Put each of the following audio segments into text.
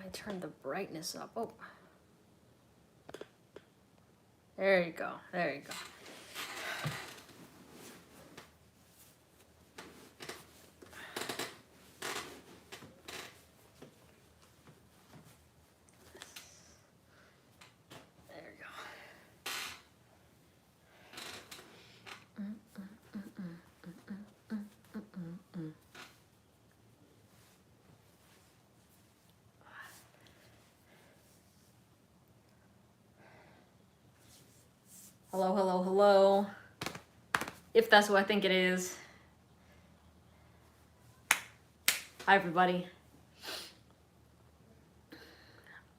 I turned the brightness up. Oh. There you go. There you go. There you go. Hello, hello, hello. If that's who I think it is. Hi, everybody.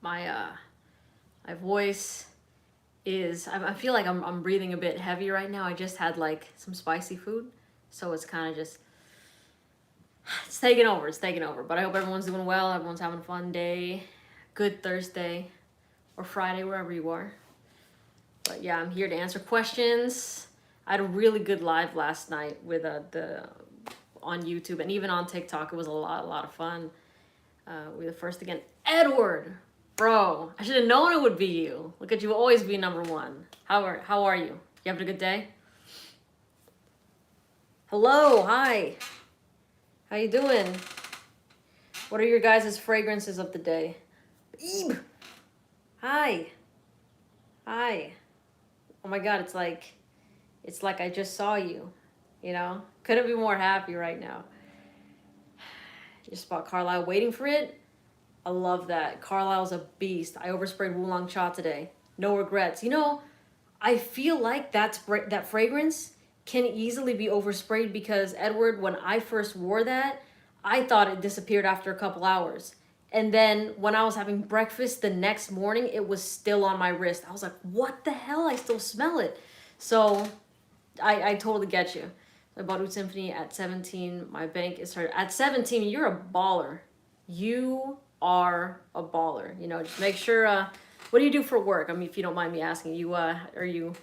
My voice is, I feel like I'm breathing a bit heavy right now. I just had like some spicy food, so it's kind of just, it's taking over. But I hope everyone's doing well. Everyone's having a fun day. Good Thursday or Friday, wherever you are. But yeah, I'm here to answer questions. I had a really good live last night with on YouTube and even on TikTok. It was a lot of fun. We're the first again. Edward, bro, I should have known it would be you. Look at you, always be number one. How are you? You having a good day? Hello, hi. How you doing? What are your guys' fragrances of the day? Eeb. Hi. Hi. Oh my God, it's like I just saw you, you know? Couldn't be more happy right now. Just bought Carlisle, waiting for it. I love that. Carlisle's a beast. I oversprayed Wulong Cha today. No regrets. You know, I feel like that fragrance can easily be oversprayed because, Edward, when I first wore that, I thought it disappeared after a couple hours. And then when I was having breakfast the next morning, it was still on my wrist. I was like, what the hell? I still smell it. So I totally get you. I bought Oud Symphony at 17. My bank is started at 17. You're a baller. You are a baller. You know, just make sure. What do you do for work? I mean, if you don't mind me asking, are you?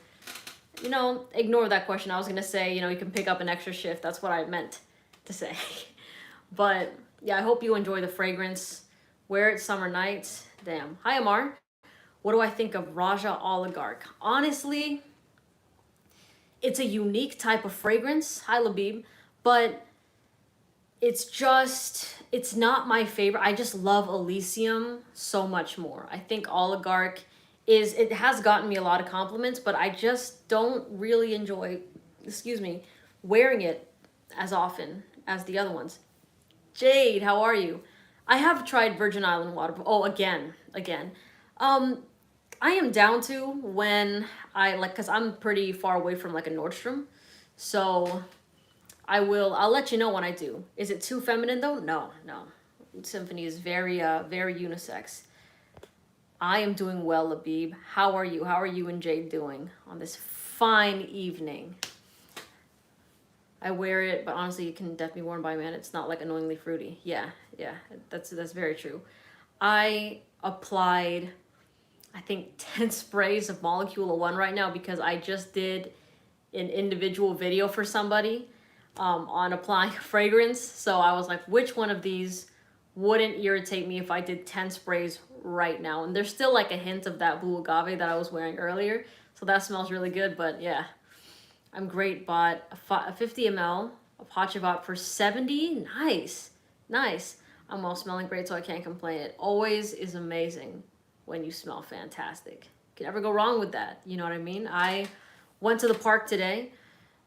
You know, ignore that question. I was gonna say, you know, you can pick up an extra shift. That's what I meant to say. But yeah, I hope you enjoy the fragrance. Wear it summer nights. Damn. Hi, Amar. What do I think of Raja Oligarch? Honestly, it's a unique type of fragrance. Hi, Labib. But it's not my favorite. I just love Elysium so much more. I think Oligarch it has gotten me a lot of compliments, but I just don't really enjoy, wearing it as often as the other ones. Jade, how are you? I have tried Virgin Island water. Oh, again. I am down to when because I'm pretty far away from like a Nordstrom. So I'll let you know when I do. Is it too feminine though? No. Symphony is very unisex. I am doing well, Labib. How are you? How are you and Jade doing on this fine evening? I wear it, but honestly, it can definitely be worn by a man. It's not like annoyingly fruity. Yeah, that's very true. I applied, I think, 10 sprays of Molecule 1 right now because I just did an individual video for somebody on applying fragrance. So I was like, which one of these wouldn't irritate me if I did 10 sprays right now? And there's still like a hint of that blue agave that I was wearing earlier. So that smells really good, but yeah. I'm great. Bought a 50 ml of Hachivat for 70. Nice. I'm all smelling great, so I can't complain. It always is amazing when you smell fantastic. You can never go wrong with that. You know what I mean? I went to the park today.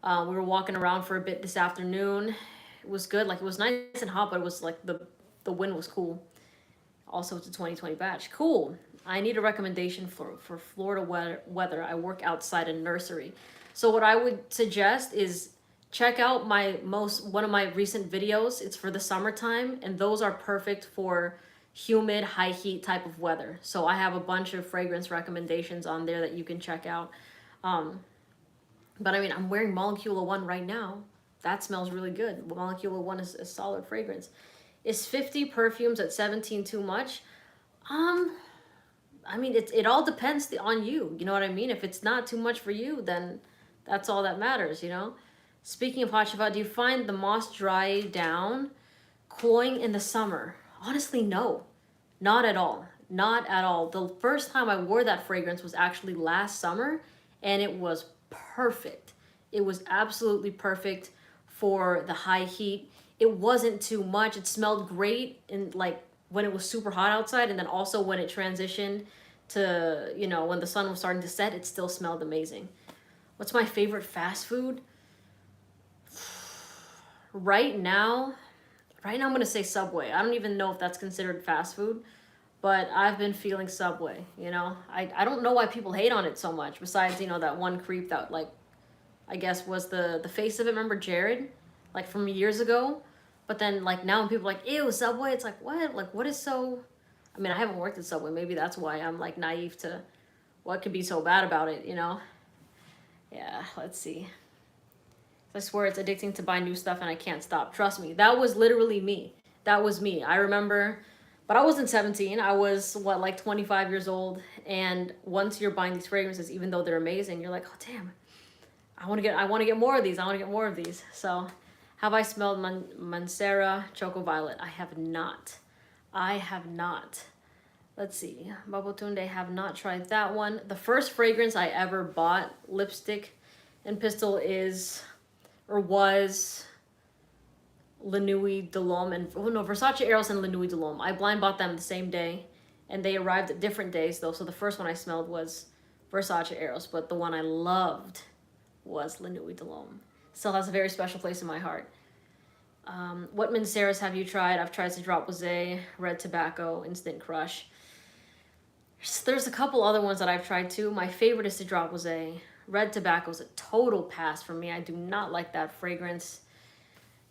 We were walking around for a bit this afternoon. It was good. Like, it was nice and hot, but it was like the wind was cool. Also, it's a 2020 batch. Cool. I need a recommendation for Florida weather. I work outside a nursery. So what I would suggest is check out one of my recent videos. It's for the summertime, and those are perfect for humid, high heat type of weather. So I have a bunch of fragrance recommendations on there that you can check out. But I mean, I'm wearing Molecule 1 right now. That smells really good. Molecule 1 is a solid fragrance. Is 50 perfumes at 17 too much? I mean, it all depends on you. You know what I mean? If it's not too much for you, then that's all that matters, you know? Speaking of Hachivat, do you find the moss dry down cloying in the summer? Honestly, no. Not at all. Not at all. The first time I wore that fragrance was actually last summer, and it was perfect. It was absolutely perfect for the high heat. It wasn't too much. It smelled great in like when it was super hot outside, and then also when it transitioned to, you know, when the sun was starting to set, it still smelled amazing. What's my favorite fast food? Right now, I'm gonna say Subway. I don't even know if that's considered fast food, but I've been feeling Subway, you know? I don't know why people hate on it so much, besides, you know, that one creep that, like, I guess was the face of it. Remember Jared? Like, from years ago? But then, like, now when people are like, ew, Subway, it's like, what? Like, what is so... I mean, I haven't worked at Subway. Maybe that's why I'm, like, naive to what could be so bad about it, you know? Yeah, let's see. I swear it's addicting to buy new stuff and I can't stop. Trust me, that was literally me. That was me. I remember, but I wasn't 17. I was, what, like 25 years old. And once you're buying these fragrances, even though they're amazing, you're like, oh, damn, I want to get more of these. I want to get more of these. So have I smelled Mancera Choco Violet? I have not. I have not. Let's see. Babatunde, have not tried that one. The first fragrance I ever bought, lipstick and pistol, is or was La Nuit de l'Homme and Versace Eros and La Nuit de l'Homme. I blind bought them the same day, and they arrived at different days though. So the first one I smelled was Versace Eros, but the one I loved was La Nuit de l'Homme. Still has a very special place in my heart. What Manceras have you tried? I've tried Cedrat Rosé, Red Tobacco, Instant Crush. There's a couple other ones that I've tried too. My favorite is Cedrat Rosé. Red Tobacco is a total pass for me. I do not like that fragrance.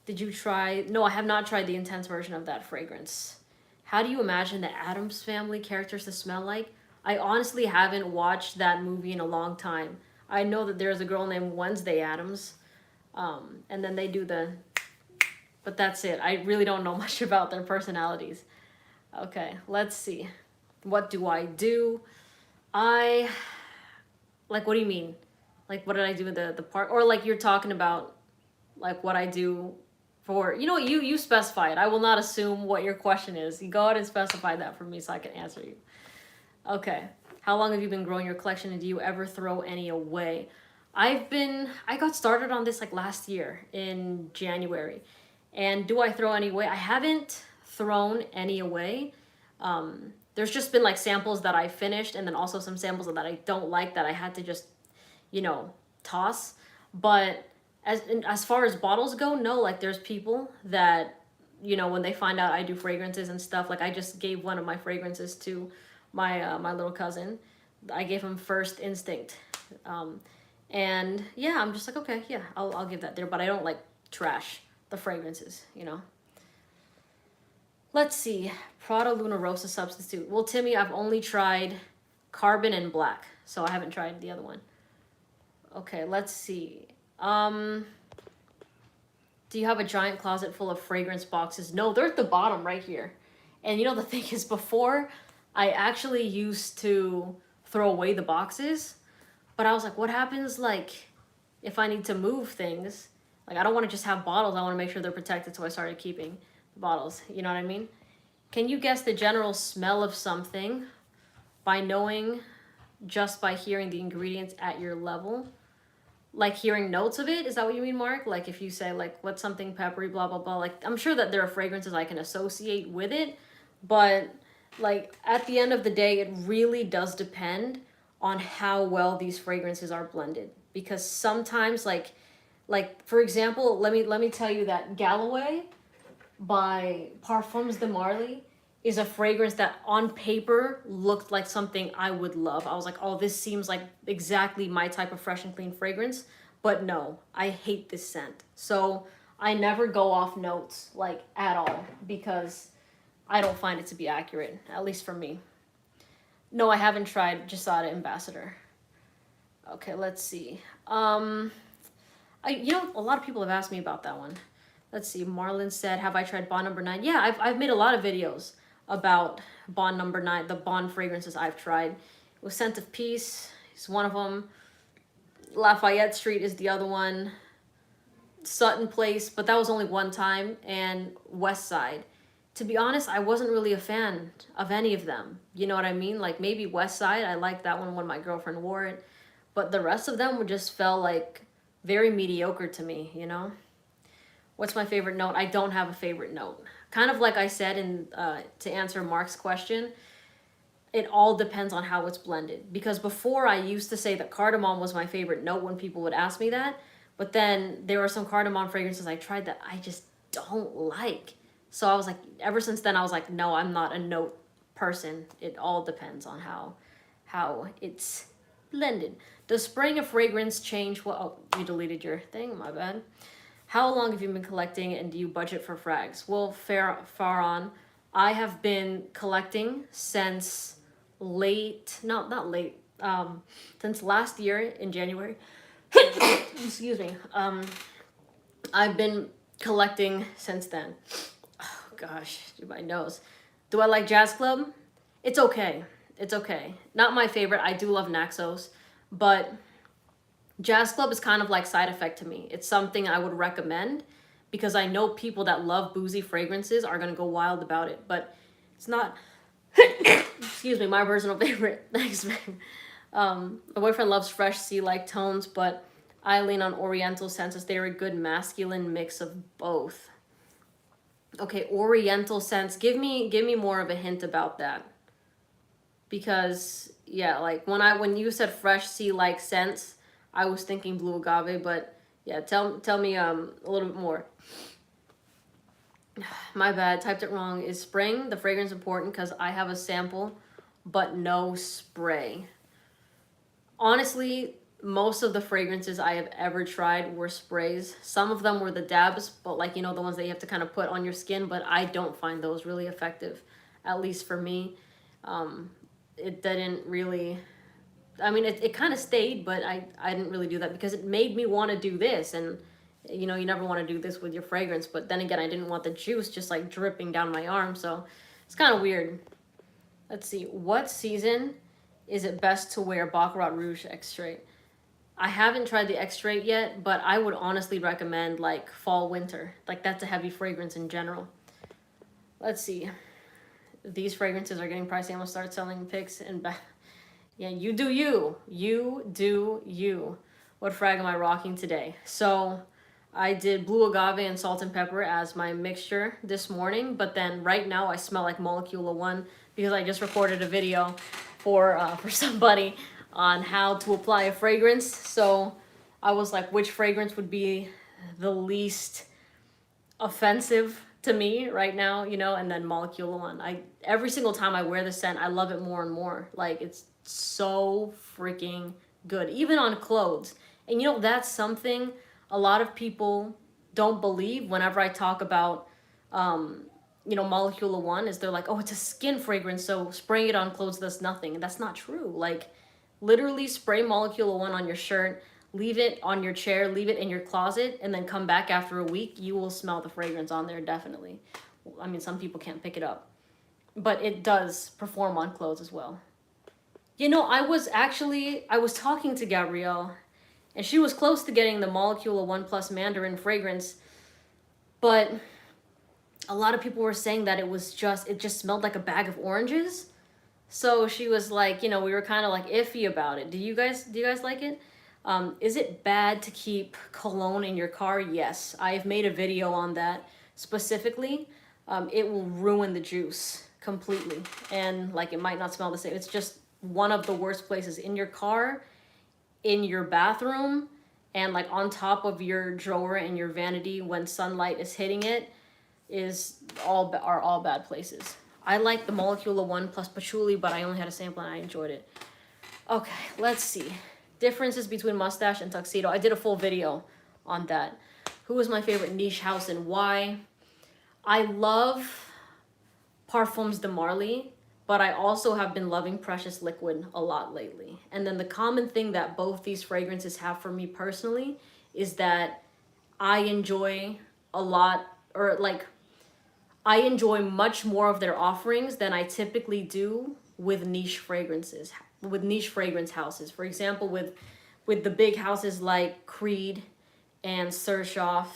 Did you try? No, I have not tried the intense version of that fragrance. How do you imagine the Addams Family characters to smell like? I honestly haven't watched that movie in a long time. I know that there's a girl named Wednesday Addams, and then they do the, but that's it. I really don't know much about their personalities. Okay, let's see. What do I do? Like, what do you mean? Like, what did I do in the park? Or like you're talking about, like, what I do for, you know, you specify it. I will not assume what your question is. You go ahead and specify that for me so I can answer you. Okay. How long have you been growing your collection, and do you ever throw any away? I got started on this like last year in January. And do I throw any away? I haven't thrown any away. There's just been like samples that I finished, and then also some samples that I don't like that I had to just, you know, toss. But as far as bottles go, no, like there's people that, you know, when they find out I do fragrances and stuff, like I just gave one of my fragrances to my my little cousin. I gave him First Instinct. And yeah, I'm just like, okay, yeah, I'll give that there, but I don't like trash the fragrances, you know. Let's see. Prada Luna Rosa substitute. Well, Timmy, I've only tried Carbon and Black, so I haven't tried the other one. Okay, let's see. Do you have a giant closet full of fragrance boxes? No, they're at the bottom right here. And you know, the thing is, before I actually used to throw away the boxes, but I was like, what happens like if I need to move things? Like, I don't want to just have bottles. I want to make sure they're protected, so I started keeping the bottles. You know what I mean? Can you guess the general smell of something by knowing just by hearing the ingredients at your level? Like hearing notes of it? Is that what you mean, Mark? Like if you say like, what's something peppery, blah, blah, blah. Like, I'm sure that there are fragrances I can associate with it, but like at the end of the day, it really does depend on how well these fragrances are blended. Because sometimes like for example, let me tell you that Galloway by Parfums de Marly is a fragrance that on paper looked like something I would love. I was like, oh, this seems like exactly my type of fresh and clean fragrance. But no, I hate this scent. So I never go off notes like at all because I don't find it to be accurate, at least for me. No, I haven't tried Jasada Ambassador. Okay, let's see. You know, a lot of people have asked me about that one. Let's see. Marlon said, have I tried Bond Number 9? Yeah, I've made a lot of videos about Bond Number 9, the Bond fragrances I've tried. It was Scent of Peace is one of them. Lafayette Street is the other one. Sutton Place, but that was only one time. And West Side. to be honest, I wasn't really a fan of any of them. You know what I mean? Like maybe West Side, I liked that one when my girlfriend wore it. But the rest of them would just felt like very mediocre to me, you know? What's my favorite note? I don't have a favorite note. Kind of like I said in to answer Mark's question, it all depends on how it's blended. Because before I used to say that cardamom was my favorite note when people would ask me that, but then there were some cardamom fragrances I tried that I just don't like. So I was like, ever since then I was like, no, I'm not a note person. It all depends on how it's blended. Does spraying a fragrance change what? Oh, you deleted your thing. My bad. How long have you been collecting, and do you budget for frags? Well, far on. I have been collecting since late, no, not late, since last year in January. Excuse me. I've been collecting since then. Oh gosh, my nose. Do I like Jazz Club? It's okay. It's okay. Not my favorite. I do love Naxos, but Jazz Club is kind of like Side Effect to me. It's something I would recommend because I know people that love boozy fragrances are going to go wild about it, but it's not, excuse me, my personal favorite. Thanks, man. My boyfriend loves fresh sea-like tones, but I lean on Oriental scents as they're a good masculine mix of both. Okay, Oriental scents. Give me more of a hint about that. Because yeah, like when you said fresh sea-like scents, I was thinking blue agave, but yeah, tell me a little bit more. My bad, typed it wrong. Is spraying the fragrance important? Because I have a sample, but no spray. Honestly, most of the fragrances I have ever tried were sprays. Some of them were the dabs, but like, you know, the ones that you have to kind of put on your skin, but I don't find those really effective, at least for me. It didn't really, I mean, it kind of stayed, but I didn't really do that because it made me want to do this. And, you know, you never want to do this with your fragrance. But then again, I didn't want the juice just like dripping down my arm. So it's kind of weird. Let's see. What season is it best to wear Baccarat Rouge X-Straight? I haven't tried the X-Straight yet, but I would honestly recommend like fall, winter. Like that's a heavy fragrance in general. Let's see. These fragrances are getting pricey. I'm gonna start selling pics and back. Yeah, you do you. You do you. What frag am I rocking today? So I did blue agave and salt and pepper as my mixture this morning, but then right now I smell like Molecula One because I just recorded a video for somebody on how to apply a fragrance. So I was like, which fragrance would be the least offensive to me right now, you know? And then Molecula One. Every single time I wear the scent, I love it more and more. Like it's so freaking good, even on clothes. And you know, that's something a lot of people don't believe whenever I talk about you know, Molecula One, is they're like, oh, it's a skin fragrance, so spraying it on clothes does nothing. And that's not true. Like literally spray Molecula One on your shirt, leave it on your chair, leave it in your closet, and then come back after a week, you will smell the fragrance on there definitely. I mean, some people can't pick it up, but it does perform on clothes as well. You know, I was talking to Gabrielle, and she was close to getting the Molecula One Plus Mandarin fragrance, but a lot of people were saying that it just smelled like a bag of oranges. So she was like, you know, we were kind of like iffy about it. Do you guys like it? Is it bad to keep cologne in your car? Yes, I've made a video on that specifically. It will ruin the juice completely, and like it might not smell the same. It's just one of the worst places in your car, in your bathroom, and like on top of your drawer and your vanity when sunlight is hitting it are all bad places. I like the Molecula One Plus Patchouli, but I only had a sample and I enjoyed it. Okay, let's see. Differences between Mustache and Tuxedo. I did a full video on that. Who is my favorite niche house and why? I love Parfums de Marly, but I also have been loving Precious Liquid a lot lately. And then the common thing that both these fragrances have for me personally is that I enjoy a lot, or like, I enjoy much more of their offerings than I typically do with niche fragrances, with niche fragrance houses. For example, with the big houses like Creed and Xerjoff.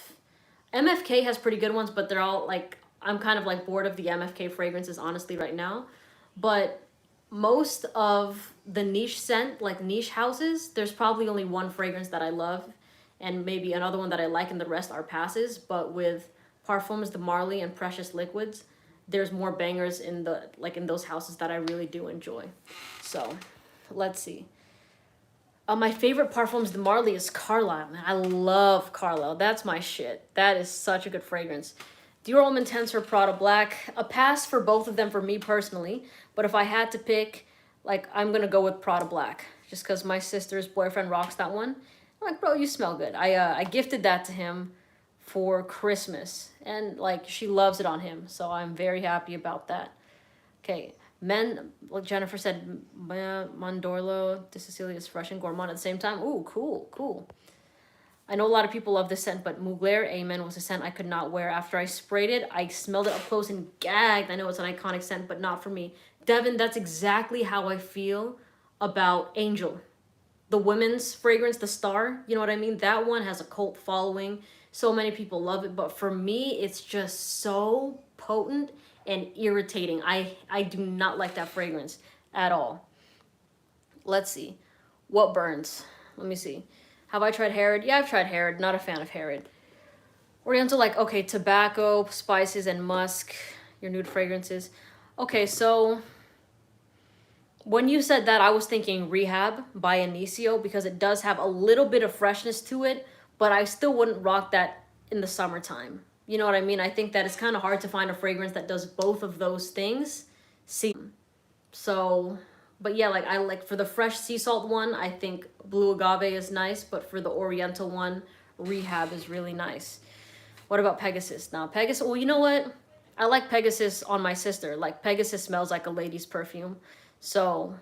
MFK has pretty good ones, but they're all like I'm kind of like bored of the MFK fragrances honestly right now. But most of the niche scent, like niche houses, there's probably only one fragrance that I love and maybe another one that I like and the rest are passes. But with Parfums de Marly and Precious Liquids, there's more bangers in the like in those houses that I really do enjoy. So let's see. My favorite Parfums de Marly is Carlisle. Man, I love Carlisle. That's my shit. That is such a good fragrance. Dior Homme Intense or Prada Black. A pass for both of them for me personally. But if I had to pick, like, I'm gonna go with Prada Black. Just because my sister's boyfriend rocks that one. I'm like, bro, you smell good. I gifted that to him for Christmas. And, like, she loves it on him. So I'm very happy about that. Okay. Men, like Jennifer said, Mondorlo, De Cecilia's Fresh and Gourmand at the same time. Ooh, cool, cool. I know a lot of people love this scent, but Mugler Amen was a scent I could not wear. After I sprayed it, I smelled it up close and gagged. I know it's an iconic scent, but not for me. Devin, that's exactly how I feel about Angel. The women's fragrance, the Star, you know what I mean? That one has a cult following. So many people love it, but for me, it's just so potent and irritating. I do not like that fragrance at all. Let's see. What burns? Let me see. Have I tried Harrod? Yeah, I've tried Harrod. Not a fan of Harrod. Oriental, like, okay, tobacco, spices, and musk. Your nude fragrances. Okay, so when you said that, I was thinking Rehab by Anicio because it does have a little bit of freshness to it, but I still wouldn't rock that in the summertime. You know what I mean? I think that it's kind of hard to find a fragrance that does both of those things. See, so, but yeah, like I like for the fresh sea salt one, I think Blue Agave is nice, but for the Oriental one, Rehab is really nice. What about Pegasus? Now, Pegasus, well, you know what? I like Pegasus on my sister. Like, Pegasus smells like a lady's perfume. So,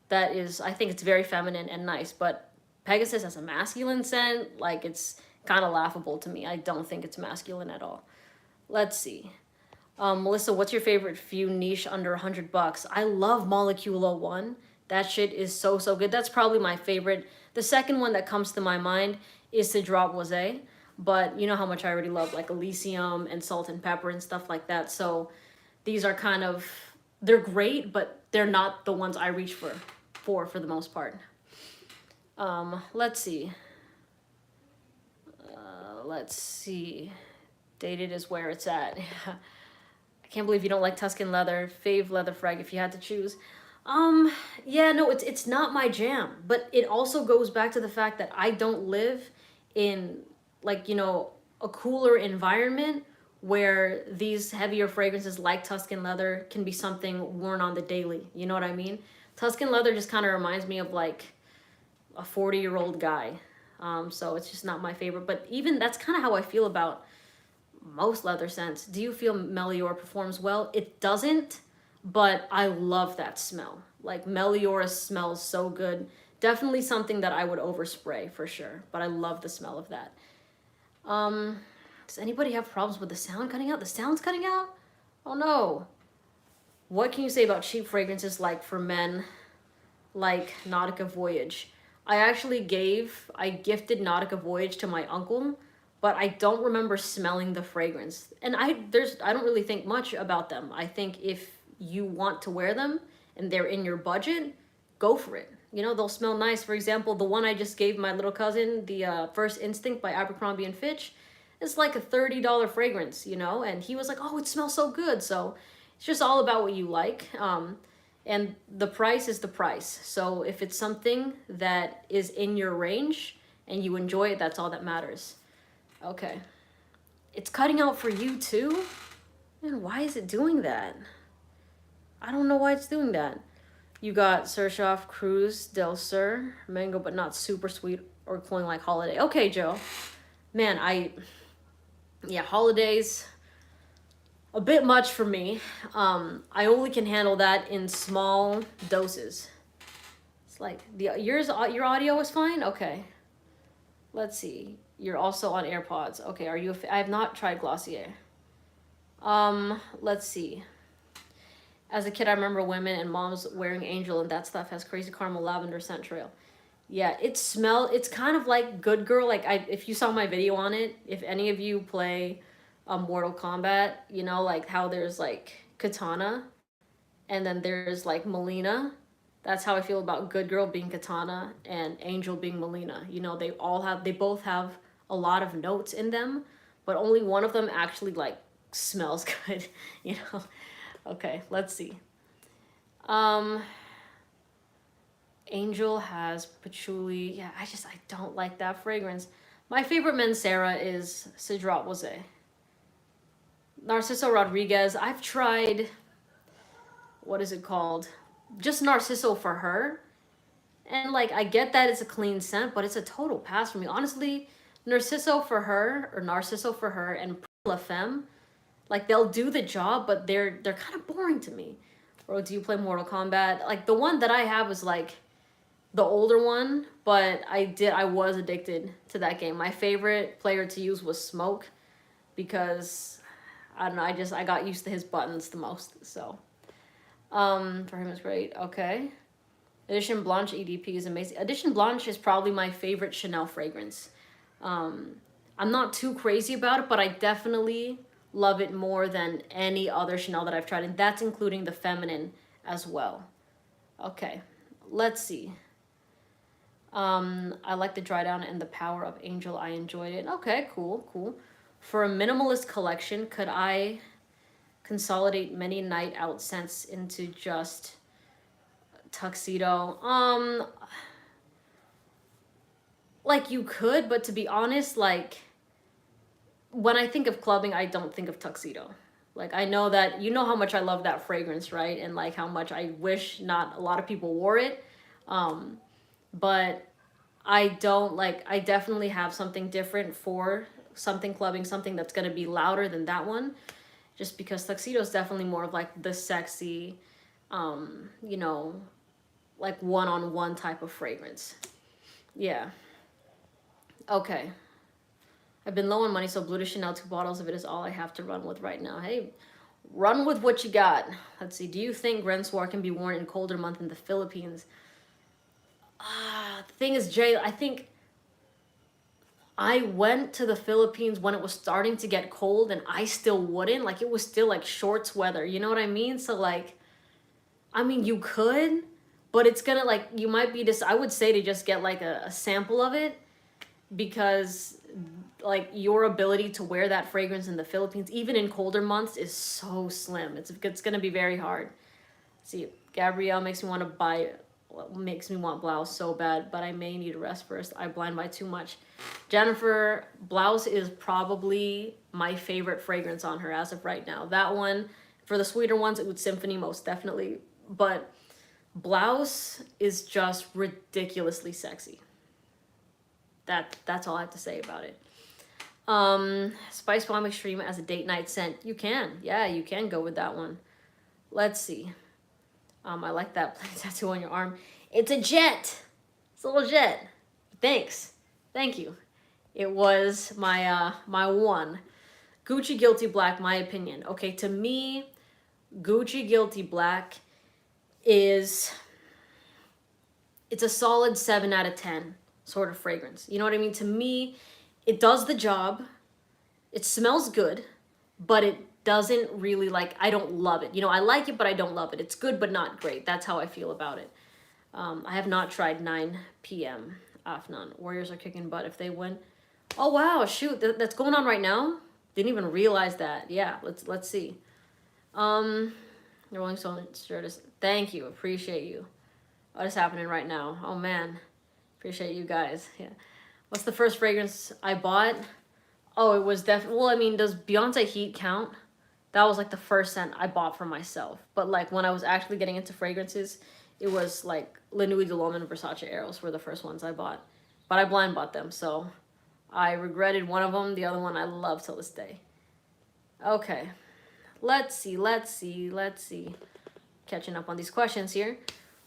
that is, I think it's very feminine and nice. But Pegasus as a masculine scent, like, it's kind of laughable to me. I don't think it's masculine at all. Let's see. Melissa, what's your favorite few niche under $100? I love Molecule 01. That shit is so, so good. That's probably my favorite. The second one that comes to my mind is to drop Rosé. But you know how much I already love, like, Elysium and Salt and Pepper and stuff like that. So these are kind of, they're great, but they're not the ones I reach for the most part. Let's see. Let's see. Dated is where it's at. I can't believe you don't like Tuscan leather. Fave leather frag if you had to choose. Yeah, no, it's not my jam. But it also goes back to the fact that I don't live in, like, you know, a cooler environment where these heavier fragrances like Tuscan leather can be something worn on the daily. You know what I mean? Tuscan leather just kind of reminds me of, like, a 40-year-old guy. So it's just not my favorite. But even that's kind of how I feel about most leather scents. Do you feel Melior performs well? It doesn't, but I love that smell. Like, Melior smells so good. Definitely something that I would overspray for sure, but I love the smell of that. Does anybody have problems with the sound cutting out? The sound's cutting out? Oh no. What can you say about cheap fragrances like for men, like Nautica Voyage? I gifted Nautica Voyage to my uncle, but I don't remember smelling the fragrance. And I don't really think much about them. I think if you want to wear them and they're in your budget, go for it. You know, they'll smell nice. For example, the one I just gave my little cousin, the First Instinct by Abercrombie & Fitch, it's like a $30 fragrance, you know? And he was like, oh, it smells so good. So it's just all about what you like. And the price is the price. So if it's something that is in your range and you enjoy it, that's all that matters. Okay. It's cutting out for you too? Man, why is it doing that? I don't know why it's doing that. You got Sershoff, Cruz, Del Sur, Mango, but not super sweet or cloying like Holiday. Okay, Joe. Man, Holidays, a bit much for me. I only can handle that in small doses. It's like, your audio is fine? Okay. Let's see. You're also on AirPods. Okay, I have not tried Glossier. Let's see. As a kid, I remember women and moms wearing Angel, and that stuff has crazy caramel lavender scent trail. Yeah, it's kind of like Good Girl. Like, if you saw my video on it, if any of you play Mortal Kombat, you know, like how there's like Katana and then there's like Melina. That's how I feel about Good Girl being Katana and Angel being Melina. You know, they both have a lot of notes in them, but only one of them actually like smells good, you know. Okay, let's see. Um Angel has patchouli. Yeah, I don't like that fragrance. My favorite Mancera is Cedrat Rose. Narciso Rodriguez. I've tried, what is it called? Just Narciso for her. And like I get that it's a clean scent, but it's a total pass for me. Honestly, Narciso for her and La Femme, like they'll do the job, but they're kind of boring to me. Bro, do you play Mortal Kombat? Like the one that I have was like the older one, but I was addicted to that game. My favorite player to use was Smoke because I don't know, I got used to his buttons the most. So for him it's great. Okay. Edition Blanche EDP is amazing. Edition Blanche is probably my favorite Chanel fragrance. I'm not too crazy about it, but I definitely love it more than any other Chanel that I've tried, and that's including the feminine as well. Okay, let's see. I like the dry down and the power of Angel. I enjoyed it. Okay, cool, cool. For a minimalist collection, could I consolidate many night out scents into just tuxedo? Like you could, but to be honest, like when I think of clubbing, I don't think of tuxedo. Like I know that you know how much I love that fragrance, right? And like how much I wish not a lot of people wore it. But I don't like I definitely have something different for something clubbing, something that's gonna be louder than that one. Just because tuxedo is definitely more of like the sexy, you know, like one-on-one type of fragrance. Yeah. Okay. I've been low on money, so Blue de Chanel 2 bottles of it is all I have to run with right now. Hey, run with what you got. Let's see. Do you think Grand Soir can be worn in colder month in the Philippines? The thing is, Jay, I think I went to the Philippines when it was starting to get cold and I still wouldn't. Like, it was still like shorts weather. You know what I mean? So, like, I mean, you could, but it's gonna, like, you might be I would say to just get like a sample of it because like your ability to wear that fragrance in the Philippines, even in colder months, is so slim. It's gonna be very hard. See, Gabrielle makes me want blouse so bad, but I may need a rest first. I blind buy too much. Jennifer, blouse is probably my favorite fragrance on her as of right now. That one, for the sweeter ones, it would Symphony most definitely, but blouse is just ridiculously sexy. That's all I have to say about it. Spice Bomb Extreme as a date night scent. You can. Yeah, you can go with that one. Let's see. I like that tattoo on your arm. It's a jet. It's a little jet. Thanks. Thank you. It was my my one. Gucci Guilty Black, my opinion. Okay, to me, Gucci Guilty Black it's a solid 7 out of 10 sort of fragrance. You know what I mean? To me, it does the job. It smells good, but it doesn't really like, I don't love it. You know, I like it, but I don't love it. It's good, but not great. That's how I feel about it. I have not tried 9 p.m. Afnan. Warriors are kicking butt if they win. Oh, wow. Shoot. That's going on right now? Didn't even realize that. Yeah, let's see. Your Rolling Stone shirt is, thank you. Appreciate you. What is happening right now? Oh, man. Appreciate you guys. Yeah. What's the first fragrance I bought? Oh, it was definitely, well, I mean, does Beyonce Heat count? That was like the first scent I bought for myself. But like when I was actually getting into fragrances, it was like La Nuit de l'Homme and Versace Eros were the first ones I bought. But I blind bought them, so I regretted one of them. The other one I love till this day. Okay. Let's see. Catching up on these questions here.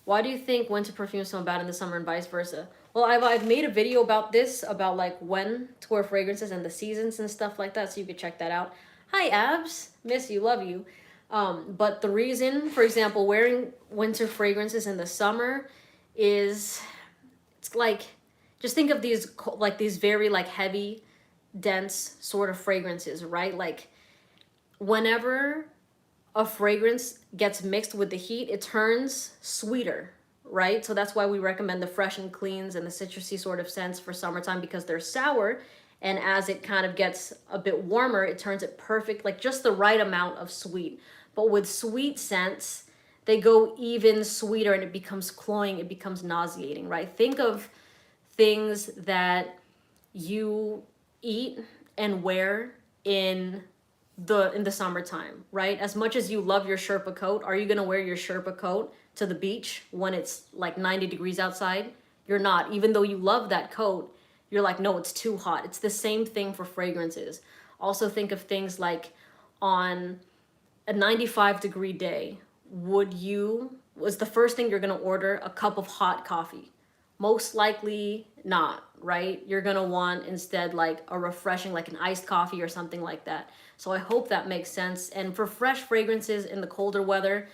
Why do you think winter perfumes smell bad in the summer and vice versa? Well, I've made a video about this, about like when to wear fragrances and the seasons and stuff like that, so you could check that out. Hi, Abs. Miss you, love you. But the reason, for example, wearing winter fragrances in the summer is, it's like, just think of these, like these very like heavy, dense sort of fragrances, right? Like whenever a fragrance gets mixed with the heat, it turns sweeter, right? So that's why we recommend the fresh and cleans and the citrusy sort of scents for summertime, because they're sour. And as it kind of gets a bit warmer, it turns it perfect, like just the right amount of sweet. But with sweet scents, they go even sweeter and it becomes cloying, it becomes nauseating, right? Think of things that you eat and wear in the summertime, right? As much as you love your Sherpa coat, are you going to wear your Sherpa coat to the beach when it's like 90 degrees outside? You're not. Even though you love that coat, you're like, no, it's too hot. It's the same thing for fragrances. Also think of things like on a 95-degree day, was the first thing you're going to order a cup of hot coffee? Most likely not, right? You're going to want instead like a refreshing, like an iced coffee or something like that. So I hope that makes sense. And for fresh fragrances in the colder weather,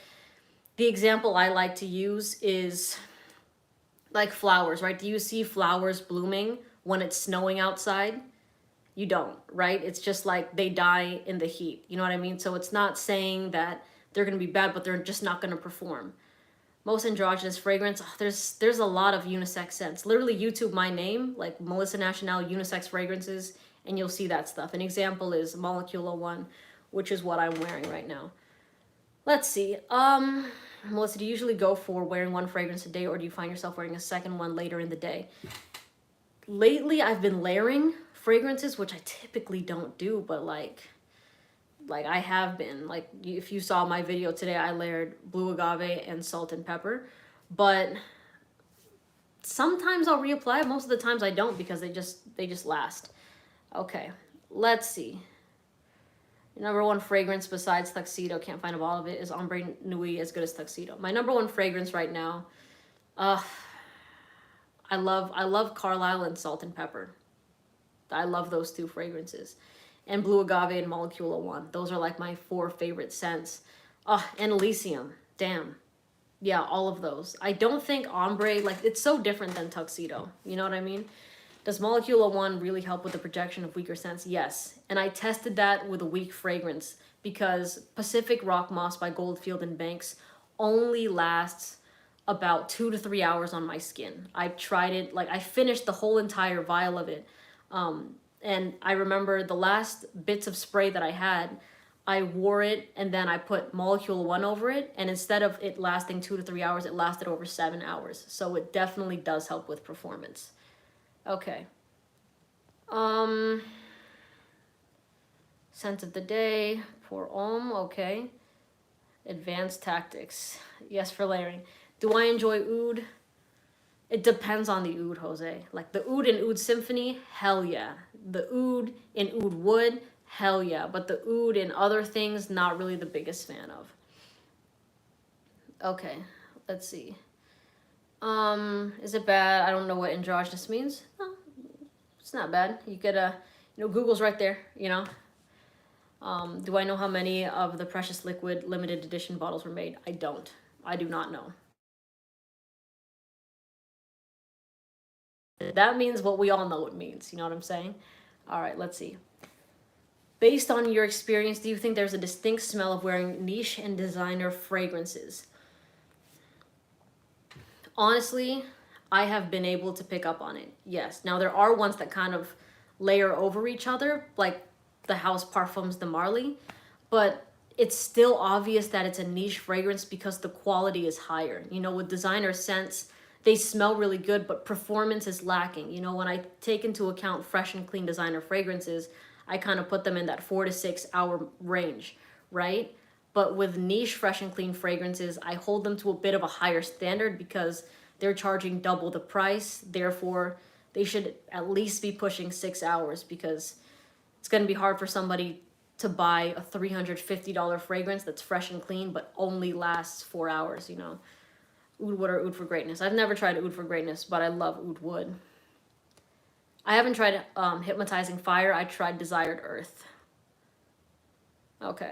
the example I like to use is like flowers, right? Do you see flowers blooming when it's snowing outside? You don't, right? It's just like they die in the heat. You know what I mean? So it's not saying that they're going to be bad, but they're just not going to perform. Most androgynous fragrance, there's a lot of unisex scents. Literally YouTube my name, like Melissa National unisex fragrances, and you'll see that stuff. An example is Molecule 01, which is what I'm wearing right now. Let's see. Melissa, do you usually go for wearing one fragrance a day, or do you find yourself wearing a second one later in the day? Lately, I've been layering fragrances, which I typically don't do, but like I have been. Like if you saw my video today, I layered blue agave and salt and pepper, but sometimes I'll reapply. Most of the times I don't, because they just last. Okay, let's see. Number one fragrance besides Tuxedo, can't find a bottle of it, is Ombre Nuit as good as Tuxedo. My number one fragrance right now, I love Carlisle and Salt and Pepper. I love those two fragrances. And Blue Agave and Molecule 01. Those are like my 4 favorite scents. And Elysium. Damn. Yeah, all of those. I don't think Ombre, like, it's so different than Tuxedo. You know what I mean? Does Molecule 01 really help with the projection of weaker scents? Yes. And I tested that with a weak fragrance, because Pacific Rock Moss by Goldfield and Banks only lasts about 2 to 3 hours on my skin. I tried it, like I finished the whole entire vial of it. And I remember the last bits of spray that I had, I wore it and then I put Molecule 1 over it. And instead of it lasting 2 to 3 hours, it lasted over 7 hours. So it definitely does help with performance. Okay. Scent of the day, Pour Homme, okay. Advanced tactics, yes for layering. Do I enjoy oud? It depends on the oud, Jose. Like the oud in Oud Symphony, hell yeah. The oud in Oud Wood, hell yeah. But the oud in other things, not really the biggest fan of. Okay, let's see. Is it bad? I don't know what androgynous means. No, it's not bad. You could, Google's right there, Do I know how many of the Precious Liquid limited edition bottles were made? I don't. I do not know. That means what we all know it means. You know what I'm saying? All right, let's see. Based on your experience, do you think there's a distinct smell of wearing niche and designer fragrances? Honestly, I have been able to pick up on it. Yes. Now, there are ones that kind of layer over each other, like the House Parfums de Marly, but it's still obvious that it's a niche fragrance because the quality is higher. With designer scents, they smell really good, but performance is lacking. When I take into account fresh and clean designer fragrances, I kind of put them in that 4 to 6 hour range, right? But with niche fresh and clean fragrances, I hold them to a bit of a higher standard because they're charging double the price. Therefore, they should at least be pushing 6 hours, because it's going to be hard for somebody to buy a $350 fragrance that's fresh and clean but only lasts 4 hours, Oud Wood or Oud for Greatness. I've never tried Oud for Greatness, but I love Oud Wood. I haven't tried Hypnotizing Fire. I tried Desired Earth. Okay.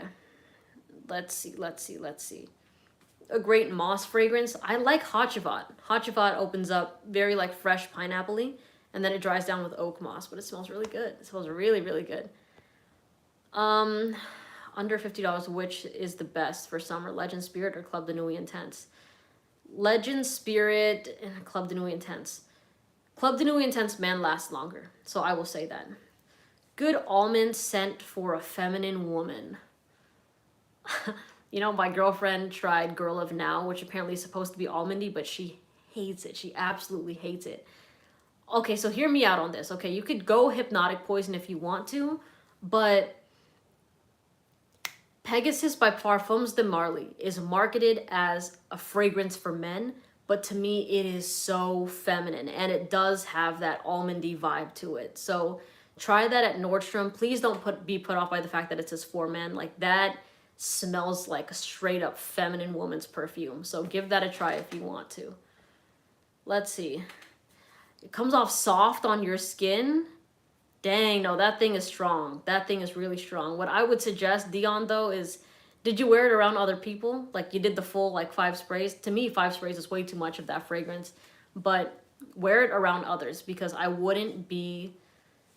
Let's see. A great moss fragrance. I like Hachivat. Hachivat opens up very like fresh pineapple-y, And then it dries down with oak moss, but it smells really good. It smells really, really good. Under $50, which is the best for summer? Legend Spirit or Club de Nuit Intense? Legend Spirit and Club de Nuit Intense. Club de Nuit Intense man lasts longer, so I will say that. Good almond scent for a feminine woman. You know, my girlfriend tried Girl of Now, which apparently is supposed to be almondy, but she hates it. She absolutely hates it. Okay, so hear me out on this. Okay, you could go Hypnotic Poison if you want to, but Pegasus by Parfums de Marly is marketed as a fragrance for men, but to me it is so feminine, and it does have that almondy vibe to it. So try that at Nordstrom. Please don't be put off by the fact that it says for men. Like, that smells like a straight up feminine woman's perfume. So give that a try if you want to. Let's see. It comes off soft on your skin. Dang, no, that thing is strong. That thing is really strong. What I would suggest, Dion, though, is, did you wear it around other people? Like, you did the full, like, 5 sprays? To me, 5 sprays is way too much of that fragrance. But wear it around others, because I wouldn't be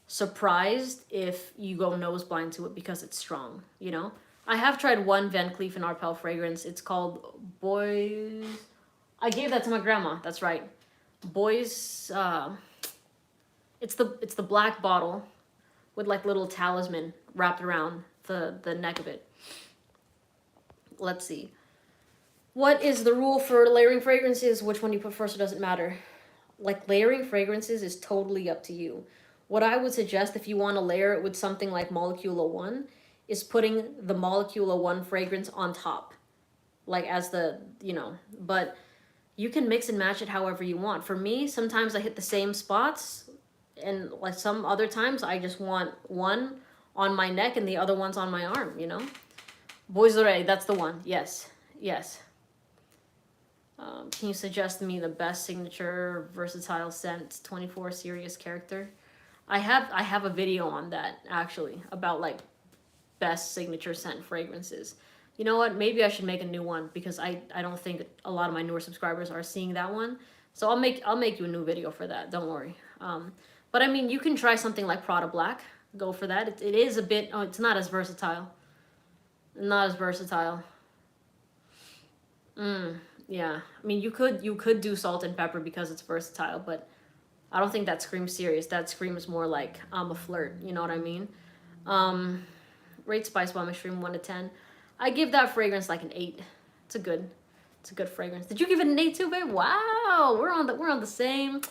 surprised if you go nose blind to it because it's strong, you know? I have tried one Van Cleef & Arpels fragrance. It's called Boys... I gave that to my grandma. That's right. Boys... It's the black bottle with like little talisman wrapped around the neck of it. Let's see. What is the rule for layering fragrances? Which one you put first, it doesn't matter. Like, layering fragrances is totally up to you. What I would suggest, if you want to layer it with something like Molecule 01, is putting the Molecule 01 fragrance on top. Like, as the, you know, but you can mix and match it however you want. For me, sometimes I hit the same spots, and like some other times I just want one on my neck and the other one's on my arm, you know? Bois d'Oreille, that's the one. Yes, yes. Can you suggest me the best signature versatile scent 24 serious character? I have a video on that, actually, about like best signature scent fragrances. You know what? Maybe I should make a new one, because I don't think a lot of my newer subscribers are seeing that one. So I'll make you a new video for that. Don't worry. But I mean, you can try something like Prada Black. Go for that. It is a bit... Oh, it's not as versatile. Not as versatile. Yeah. I mean, you could do Salt and Pepper because it's versatile, but I don't think that screams serious. That screams more like I'm a flirt. You know what I mean? Rate Spice Bomb Extreme 1 to 10. I give that fragrance like an 8. It's a good fragrance. Did you give it an 8 too, babe? Wow, we're on the same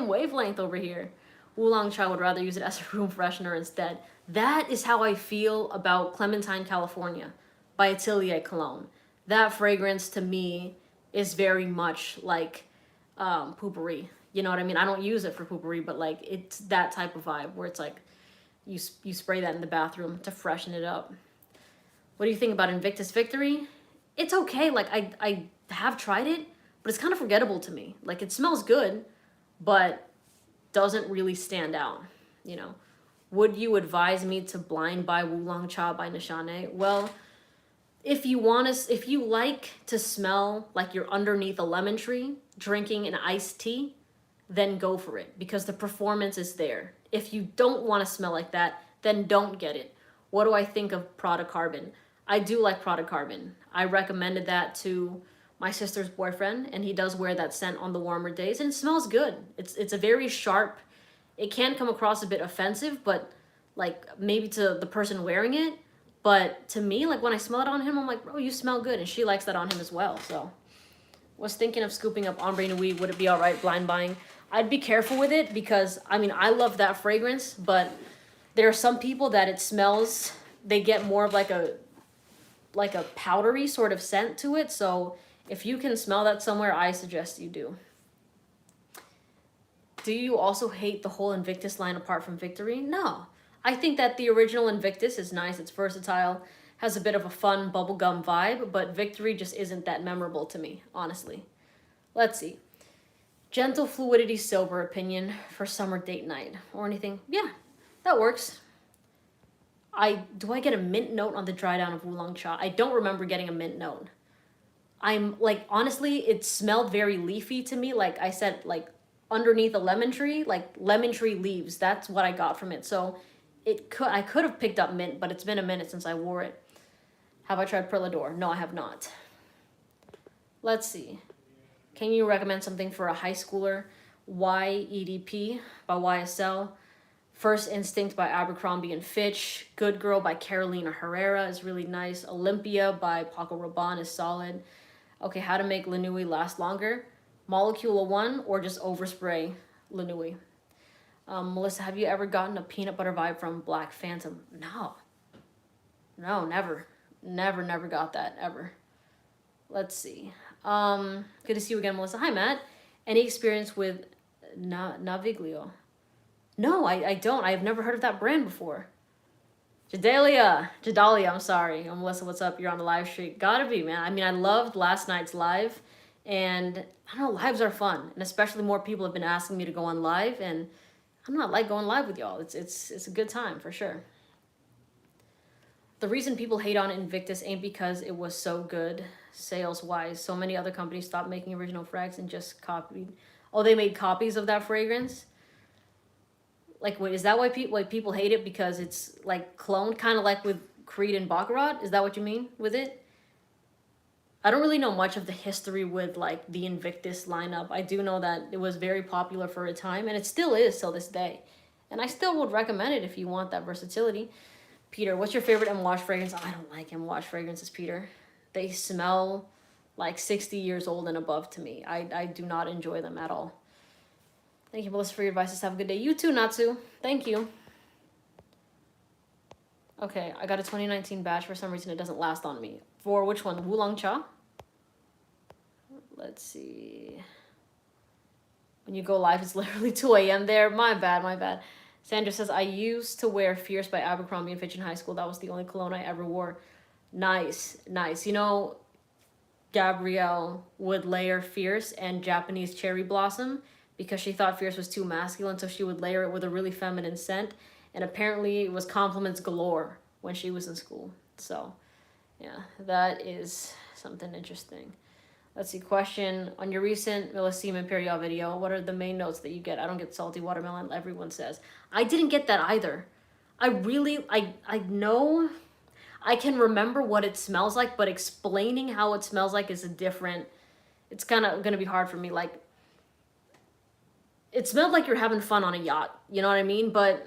wavelength over here. Oolong Cha would rather use it as a room freshener instead. That is how I feel about Clementine, California by Atelier Cologne. That fragrance to me is very much like Poopery. You know what I mean? I don't use it for Poopery, but like it's that type of vibe where it's like you spray that in the bathroom to freshen it up. What do you think about Invictus Victory? It's okay. Like, I have tried it, but it's kind of forgettable to me. Like, it smells good, but doesn't really stand out, you know? Would you advise me to blind buy Oolong Cha by Nishane? Well, if you like to smell like you're underneath a lemon tree drinking an iced tea, then go for it, because the performance is there. If you don't want to smell like that, then don't get it. What do I think of Prada Carbon? I do like Prada Carbon. I recommended that to my sister's boyfriend, and he does wear that scent on the warmer days, and it smells good. It's a very sharp, it can come across a bit offensive, but like maybe to the person wearing it, but to me, like when I smell it on him, I'm like, bro, you smell good, and she likes that on him as well. So was thinking of scooping up Ombre Nuit. Would it be all right blind buying? I'd be careful with it, because I mean, I love that fragrance, but there are some people that it smells, they get more of like a powdery sort of scent to it. So if you can smell that somewhere, I suggest you do. Do you also hate the whole Invictus line apart from Victory? No. I think that the original Invictus is nice. It's versatile, has a bit of a fun bubblegum vibe, but Victory just isn't that memorable to me, honestly. Let's see. Gentle Fluidity Silver opinion for summer date night or anything. Yeah, that works. Do I get a mint note on the dry down of Oolong Cha? I don't remember getting a mint note. I'm like, honestly, it smelled very leafy to me. Like I said, like underneath a lemon tree, like lemon tree leaves. That's what I got from it. So I could have picked up mint, but it's been a minute since I wore it. Have I tried Perla d'Or? No, I have not. Let's see. Can you recommend something for a high schooler? YEDP by YSL. First Instinct by Abercrombie and Fitch. Good Girl by Carolina Herrera is really nice. Olympia by Paco Rabanne is solid. Okay, how to make Lanui last longer. Molecule 1 or just overspray Lanui. Melissa, have you ever gotten a peanut butter vibe from Black Phantom? No. No, never. Never got that, ever. Let's see. Good to see you again, Melissa. Hi, Matt. Any experience with Naviglio? No, I don't. I've never heard of that brand before. Jadalia, I'm sorry. Oh, Melissa, what's up? You're on a live stream. Gotta be, man. I mean, I loved last night's live, and I don't know, lives are fun, and especially more people have been asking me to go on live, and I'm not like going live with y'all. It's a good time for sure. The reason people hate on Invictus ain't because it was so good sales-wise. So many other companies stopped making original frags and just copied. Oh, they made copies of that fragrance? Like, wait, is that why people hate it? Because it's, like, cloned? Kind of like with Creed and Baccarat? Is that what you mean with it? I don't really know much of the history with, like, the Invictus lineup. I do know that it was very popular for a time, and it still is till this day. And I still would recommend it if you want that versatility. Peter, what's your favorite M-Wash fragrance? I don't like M-Wash fragrances, Peter. They smell like 60 years old and above to me. I do not enjoy them at all. Thank you, Melissa, for your advice. Have a good day. You too, Natsu. Thank you. Okay, I got a 2019 batch. For some reason, it doesn't last on me. For which one? Wulong Cha? Let's see. When you go live, it's literally 2 a.m. there. My bad. Sandra says, I used to wear Fierce by Abercrombie & Fitch in high school. That was the only cologne I ever wore. Nice. You know, Gabrielle would layer Fierce and Japanese Cherry Blossom because she thought Fierce was too masculine, so she would layer it with a really feminine scent. And apparently it was compliments galore when she was in school. So, yeah, that is something interesting. Let's see, question. On your recent Millesime Imperial video, what are the main notes that you get? I don't get salty watermelon, everyone says. I didn't get that either. I know, I can remember what it smells like, but explaining how it smells like is it's kind of going to be hard for me. Like, it smelled like you're having fun on a yacht, you know what I mean? But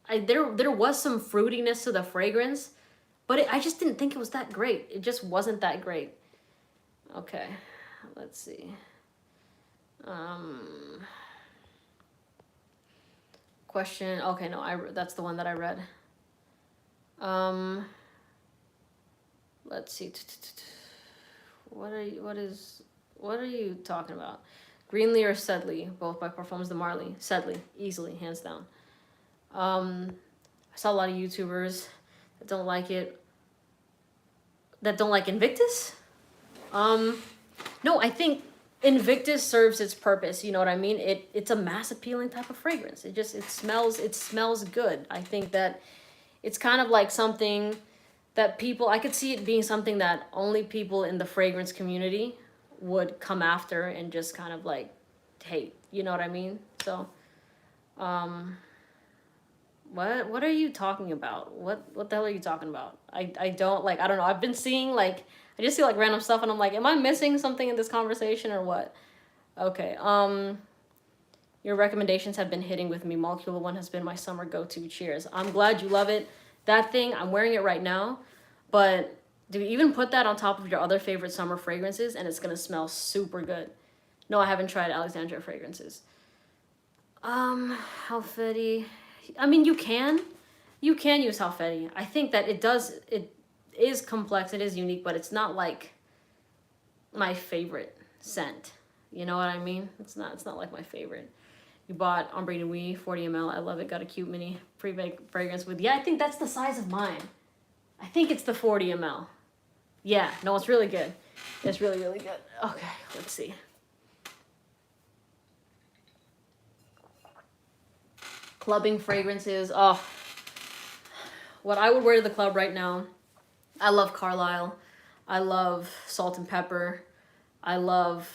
there was some fruitiness to the fragrance, but I just didn't think it was that great. It just wasn't that great. Okay, let's see. Question. Okay, no, that's the one that I read. Let's see. What are you talking about? Greenlee or Sedley, both by Parfums de Marly. Sedley, easily, hands down. I saw a lot of YouTubers that don't like it. That don't like Invictus? No, I think Invictus serves its purpose. You know what I mean? It's a mass appealing type of fragrance. It smells good. I think that it's kind of like something that I could see it being something that only people in the fragrance community would come after and just kind of like hate. You know what I mean? So, what are you talking about? What the hell are you talking about? I don't know. I've been seeing I just see random stuff and I'm like, am I missing something in this conversation or what? Okay. Your recommendations have been hitting with me. Molecule 1 has been my summer go-to. Cheers. I'm glad you love it. That thing, I'm wearing it right now, but do you even put that on top of your other favorite summer fragrances and it's gonna smell super good? No, I haven't tried Alexandria fragrances. Halfeti. I mean, you can use Halfeti. I think that it is complex, it is unique, but it's not like my favorite scent. You know what I mean? It's not like my favorite. You bought Ombre Nuit 40 ml. I love it. Got a cute mini pre-baked fragrance with, I think that's the size of mine. I think it's the 40 ml. Yeah, no, it's really good. It's really, really good. Okay, let's see. Clubbing fragrances. Oh, what I would wear to the club right now I love Carlisle. I love Salt and Pepper. I love,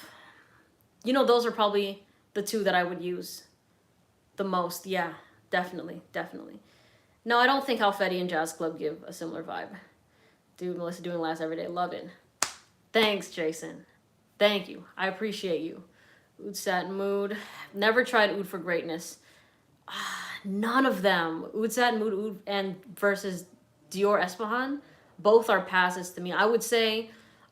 those are probably the two that I would use the most. Yeah, definitely, definitely. No, I don't think Alfetti and Jazz Club give a similar vibe. Dude, Melissa doing last every day. Love it. Thanks, Jason. Thank you. I appreciate you. Oud Satin Mood. Never tried Oud for Greatness. None of them. Oud Satin Mood and versus Dior Esfahan, both are passes to me. I would say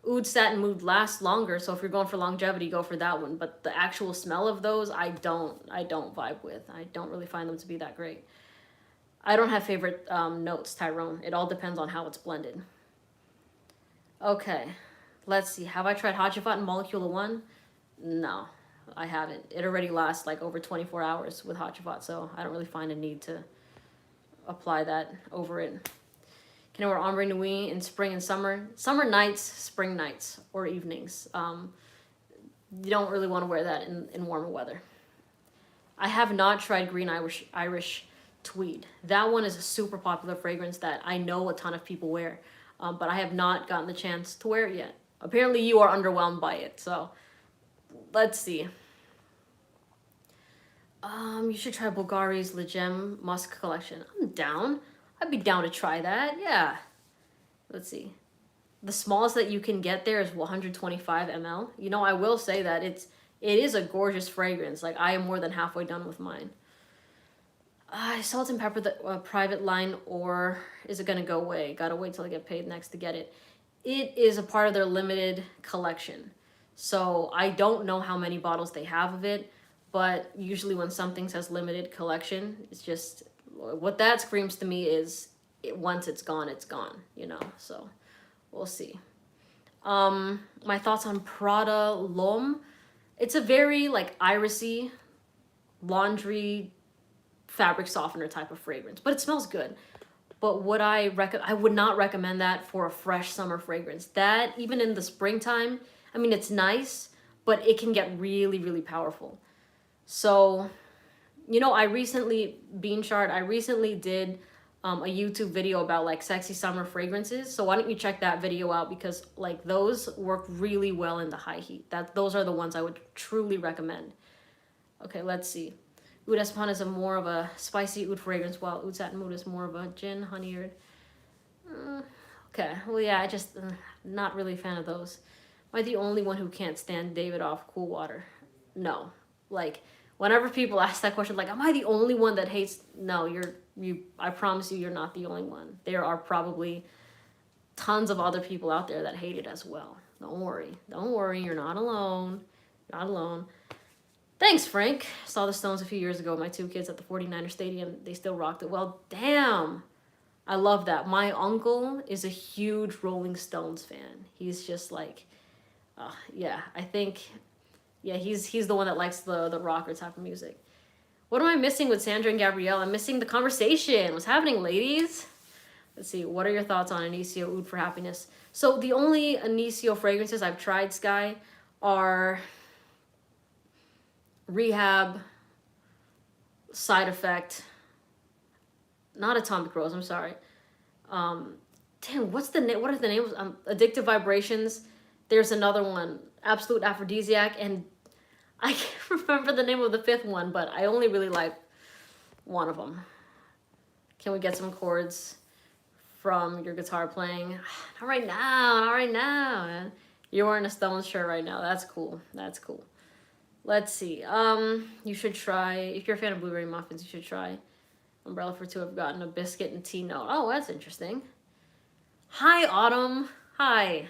Oud Satin Mood lasts longer, so if you're going for longevity, go for that one. But the actual smell of those, I don't vibe with. I don't really find them to be that great. I don't have favorite notes, Tyrone. It all depends on how it's blended. Okay, let's see. Have I tried Hajifat and Molecule 1? No, I haven't. It already lasts like over 24 hours with Hajifat, so I don't really find a need to apply that over it. Can I wear ombre nuit in spring and summer? Summer nights, spring nights, or evenings. You don't really want to wear that in warmer weather. I have not tried Green Irish Tweed. That one is a super popular fragrance that I know a ton of people wear, but I have not gotten the chance to wear it yet. Apparently you are underwhelmed by it, so let's see. You should try Bulgari's Le Gem Musk collection. I'm down. I'd be down to try that, yeah. Let's see. The smallest that you can get there is 125 ml. I will say that it is a gorgeous fragrance. Like, I am more than halfway done with mine. Salt and Pepper, the private line, or is it gonna go away? Gotta wait till I get paid next to get it. It is a part of their limited collection. So I don't know how many bottles they have of it, but usually when something says limited collection, it's just, what that screams to me is once it's gone, so we'll see. My thoughts on Prada L'Homme. It's a very like irisy laundry fabric softener type of fragrance, but it smells good. But would I would not recommend that for a fresh summer fragrance. That, even in the springtime, I mean, it's nice, but it can get really, really powerful. So, I recently did a YouTube video about like sexy summer fragrances. So why don't you check that video out, because like those work really well in the high heat. Those are the ones I would truly recommend. Okay, let's see. Oud Espan is more of a spicy oud fragrance, while Oud Satin Mood is more of a gin, honey-eared. Okay, well, yeah, I just not really a fan of those. Am I the only one who can't stand Davidoff Cool Water? No. Like, whenever people ask that question, like, am I the only one that hates? No, I promise you're not the only one. There are probably tons of other people out there that hate it as well. Don't worry, you're not alone. Not alone. Thanks, Frank. Saw the Stones a few years ago with my two kids at the 49er Stadium. They still rocked it. Well, damn. I love that. My uncle is a huge Rolling Stones fan. He's just like, yeah, I think, yeah, he's the one that likes the rocker type of music. What am I missing with Sandra and Gabrielle? I'm missing the conversation. What's happening, ladies? Let's see. What are your thoughts on Initio Oud for Happiness? So the only Initio fragrances I've tried, Sky, are Rehab, Side Effect, not Atomic Rose, I'm sorry. Damn, what are the names? Addictive Vibrations. There's another one, Absolute Aphrodisiac, and I can't remember the name of the fifth one, but I only really like one of them. Can we get some chords from your guitar playing? Not right now, man. You're wearing a Stones shirt right now. That's cool. Let's see. You should try, if you're a fan of blueberry muffins, you should try Umbrella for Two. I've gotten a biscuit and tea note. Oh, that's interesting. Hi, Autumn. Hi.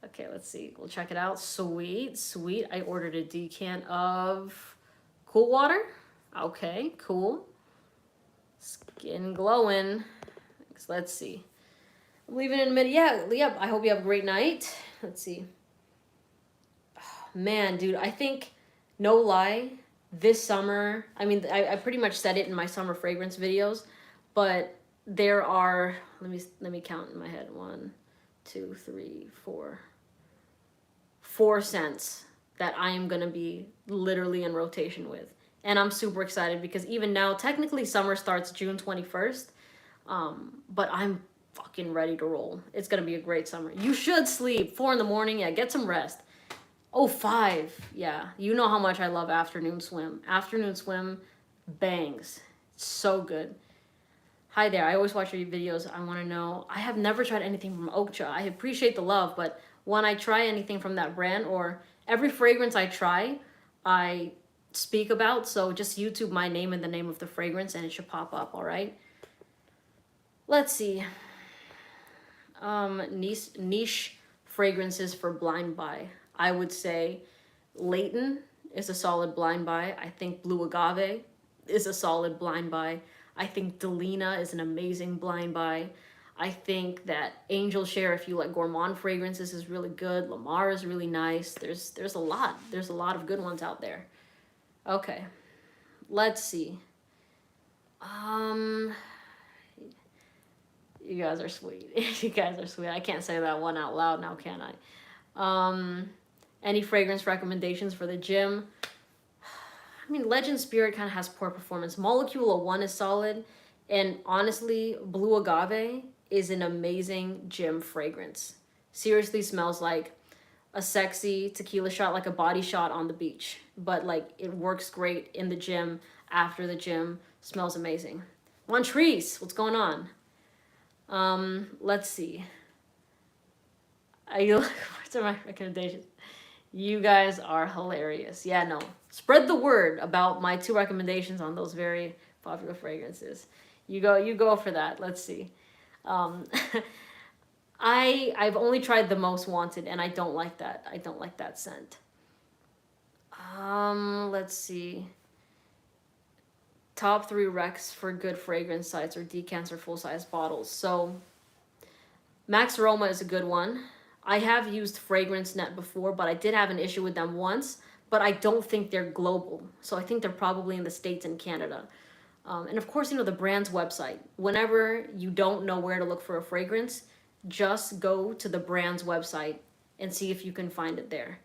Okay, let's see. We'll check it out. Sweet. I ordered a decant of Cool Water. Okay, cool. Skin glowing. Let's see. I'm leaving in a minute. Yeah, I hope you have a great night. Let's see. Man, dude, I think, no lie, this summer, I mean, I pretty much said it in my summer fragrance videos, but there are, let me count in my head, 1, 2, 3, 4 scents that I am going to be literally in rotation with. And I'm super excited because even now, technically summer starts June 21st, but I'm fucking ready to roll. It's gonna be a great summer. You should sleep 4 in the morning. Yeah, get some rest. Oh, 5. Yeah, you know how much I love afternoon swim. Afternoon swim bangs. It's so good. Hi there. I always watch your videos. I want to know. I have never tried anything from Okja. I appreciate the love, but when I try anything from that brand or every fragrance I try, I speak about. So just YouTube my name and the name of the fragrance and it should pop up, all right? Let's see. Niche fragrances for blind buy. I would say Leighton is a solid blind buy. I think Blue Agave is a solid blind buy. I think Delina is an amazing blind buy. I think that Angel Share, if you like gourmand fragrances, is really good. Lamar is really nice. There's a lot. There's a lot of good ones out there. Okay, let's see. You guys are sweet. You guys are sweet. I can't say that one out loud now, can I? Any fragrance recommendations for the gym? I mean, Legend Spirit kind of has poor performance. Molecule 1 is solid. And honestly, Blue Agave is an amazing gym fragrance. Seriously smells like a sexy tequila shot, like a body shot on the beach. But like it works great in the gym, after the gym. Smells amazing. Montrese, what's going on? Let's see. What's my recommendations? You guys are hilarious. Yeah, no. Spread the word about my 2 recommendations on those very popular fragrances. You go for that. Let's see. I've only tried the Most Wanted and I don't like that. I don't like that scent. Let's see. Top 3 recs for good fragrance sites or decants or full-size bottles. So Max Aroma is a good one. I have used FragranceNet before, but I did have an issue with them once, but I don't think they're global. So I think they're probably in the States and Canada. And of course, the brand's website. Whenever you don't know where to look for a fragrance, just go to the brand's website and see if you can find it there.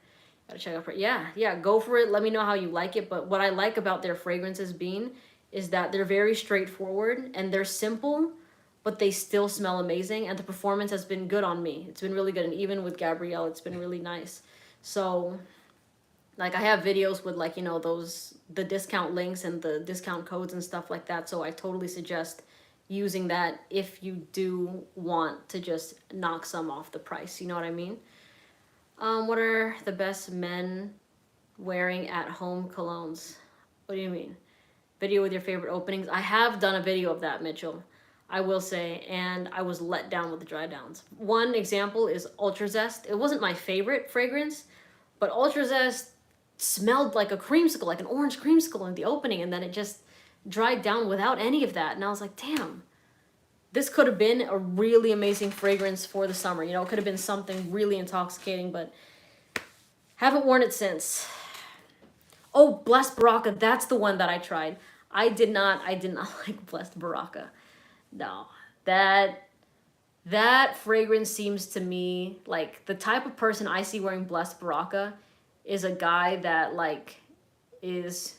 Gotta check out for it. Yeah, go for it. Let me know how you like it. But what I like about their fragrances is that they're very straightforward and they're simple, but they still smell amazing. And the performance has been good on me. It's been really good. And even with Gabrielle, it's been really nice. So like I have videos with like, the discount links and the discount codes and stuff like that. So I totally suggest using that if you do want to just knock some off the price. You know what I mean? What are the best men wearing at home colognes? What do you mean? Video with your favorite openings. I have done a video of that, Mitchell, I will say, and I was let down with the dry downs. One example is Ultra Zest. It wasn't my favorite fragrance, but Ultra Zest smelled like a creamsicle, like an orange creamsicle in the opening, and then it just dried down without any of that. And I was like, damn, this could have been a really amazing fragrance for the summer. It could have been something really intoxicating, but haven't worn it since. Oh, Blessed Baraka, that's the one that I tried. I did not like Blessed Baraka. No, that fragrance seems to me like the type of person I see wearing Blessed Baraka is a guy that like is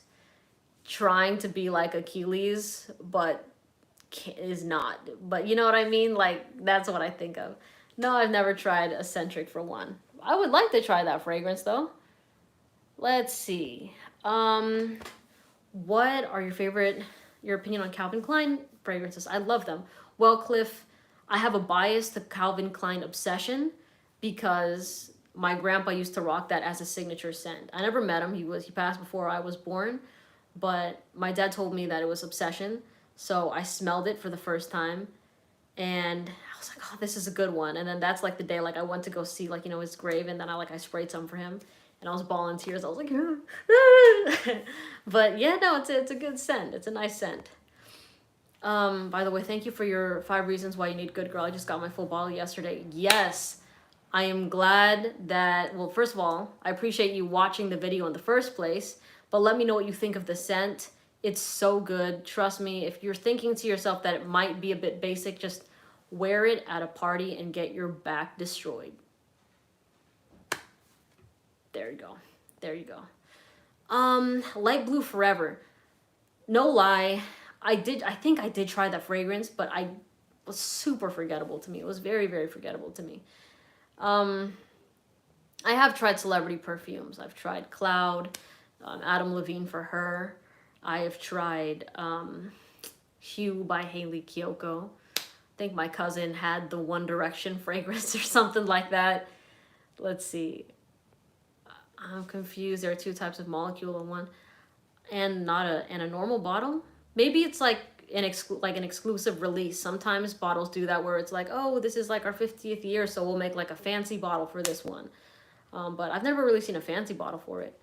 trying to be like Achilles, but is not. But you know what I mean? Like that's what I think of. No, I've never tried Eccentric for one. I would like to try that fragrance though. Let's see. What are your opinion on Calvin Klein fragrances? I love them. Well, Cliff, I have a bias to Calvin Klein Obsession because my grandpa used to rock that as a signature scent. I never met him. He passed before I was born, but my dad told me that it was Obsession. So I smelled it for the first time and I was like, oh, this is a good one. And then that's like the day like I went to go see like, his grave, and then I sprayed some for him. And I was bawling tears. I was like, but yeah, no, it's a good scent. It's a nice scent. By the way, thank you for your 5 reasons why you need Good Girl. I just got my full bottle yesterday. Yes, I am glad that, well, first of all, I appreciate you watching the video in the first place, but let me know what you think of the scent. It's so good. Trust me, if you're thinking to yourself that it might be a bit basic, just wear it at a party and get your back destroyed. There you go. There you go. Light Blue Forever. No lie, I think I did try that fragrance, but was super forgettable to me. It was very, very forgettable to me. I have tried celebrity perfumes. I've tried Cloud, Adam Levine for Her. I have tried Hue by Hayley Kiyoko. I think my cousin had the One Direction fragrance or something like that. Let's see. I'm confused. There are two types of molecule in one, and not a normal bottle. Maybe it's like an exclusive release. Sometimes bottles do that where it's like, oh, this is like our 50th year, so we'll make like a fancy bottle for this one. But I've never really seen a fancy bottle for it.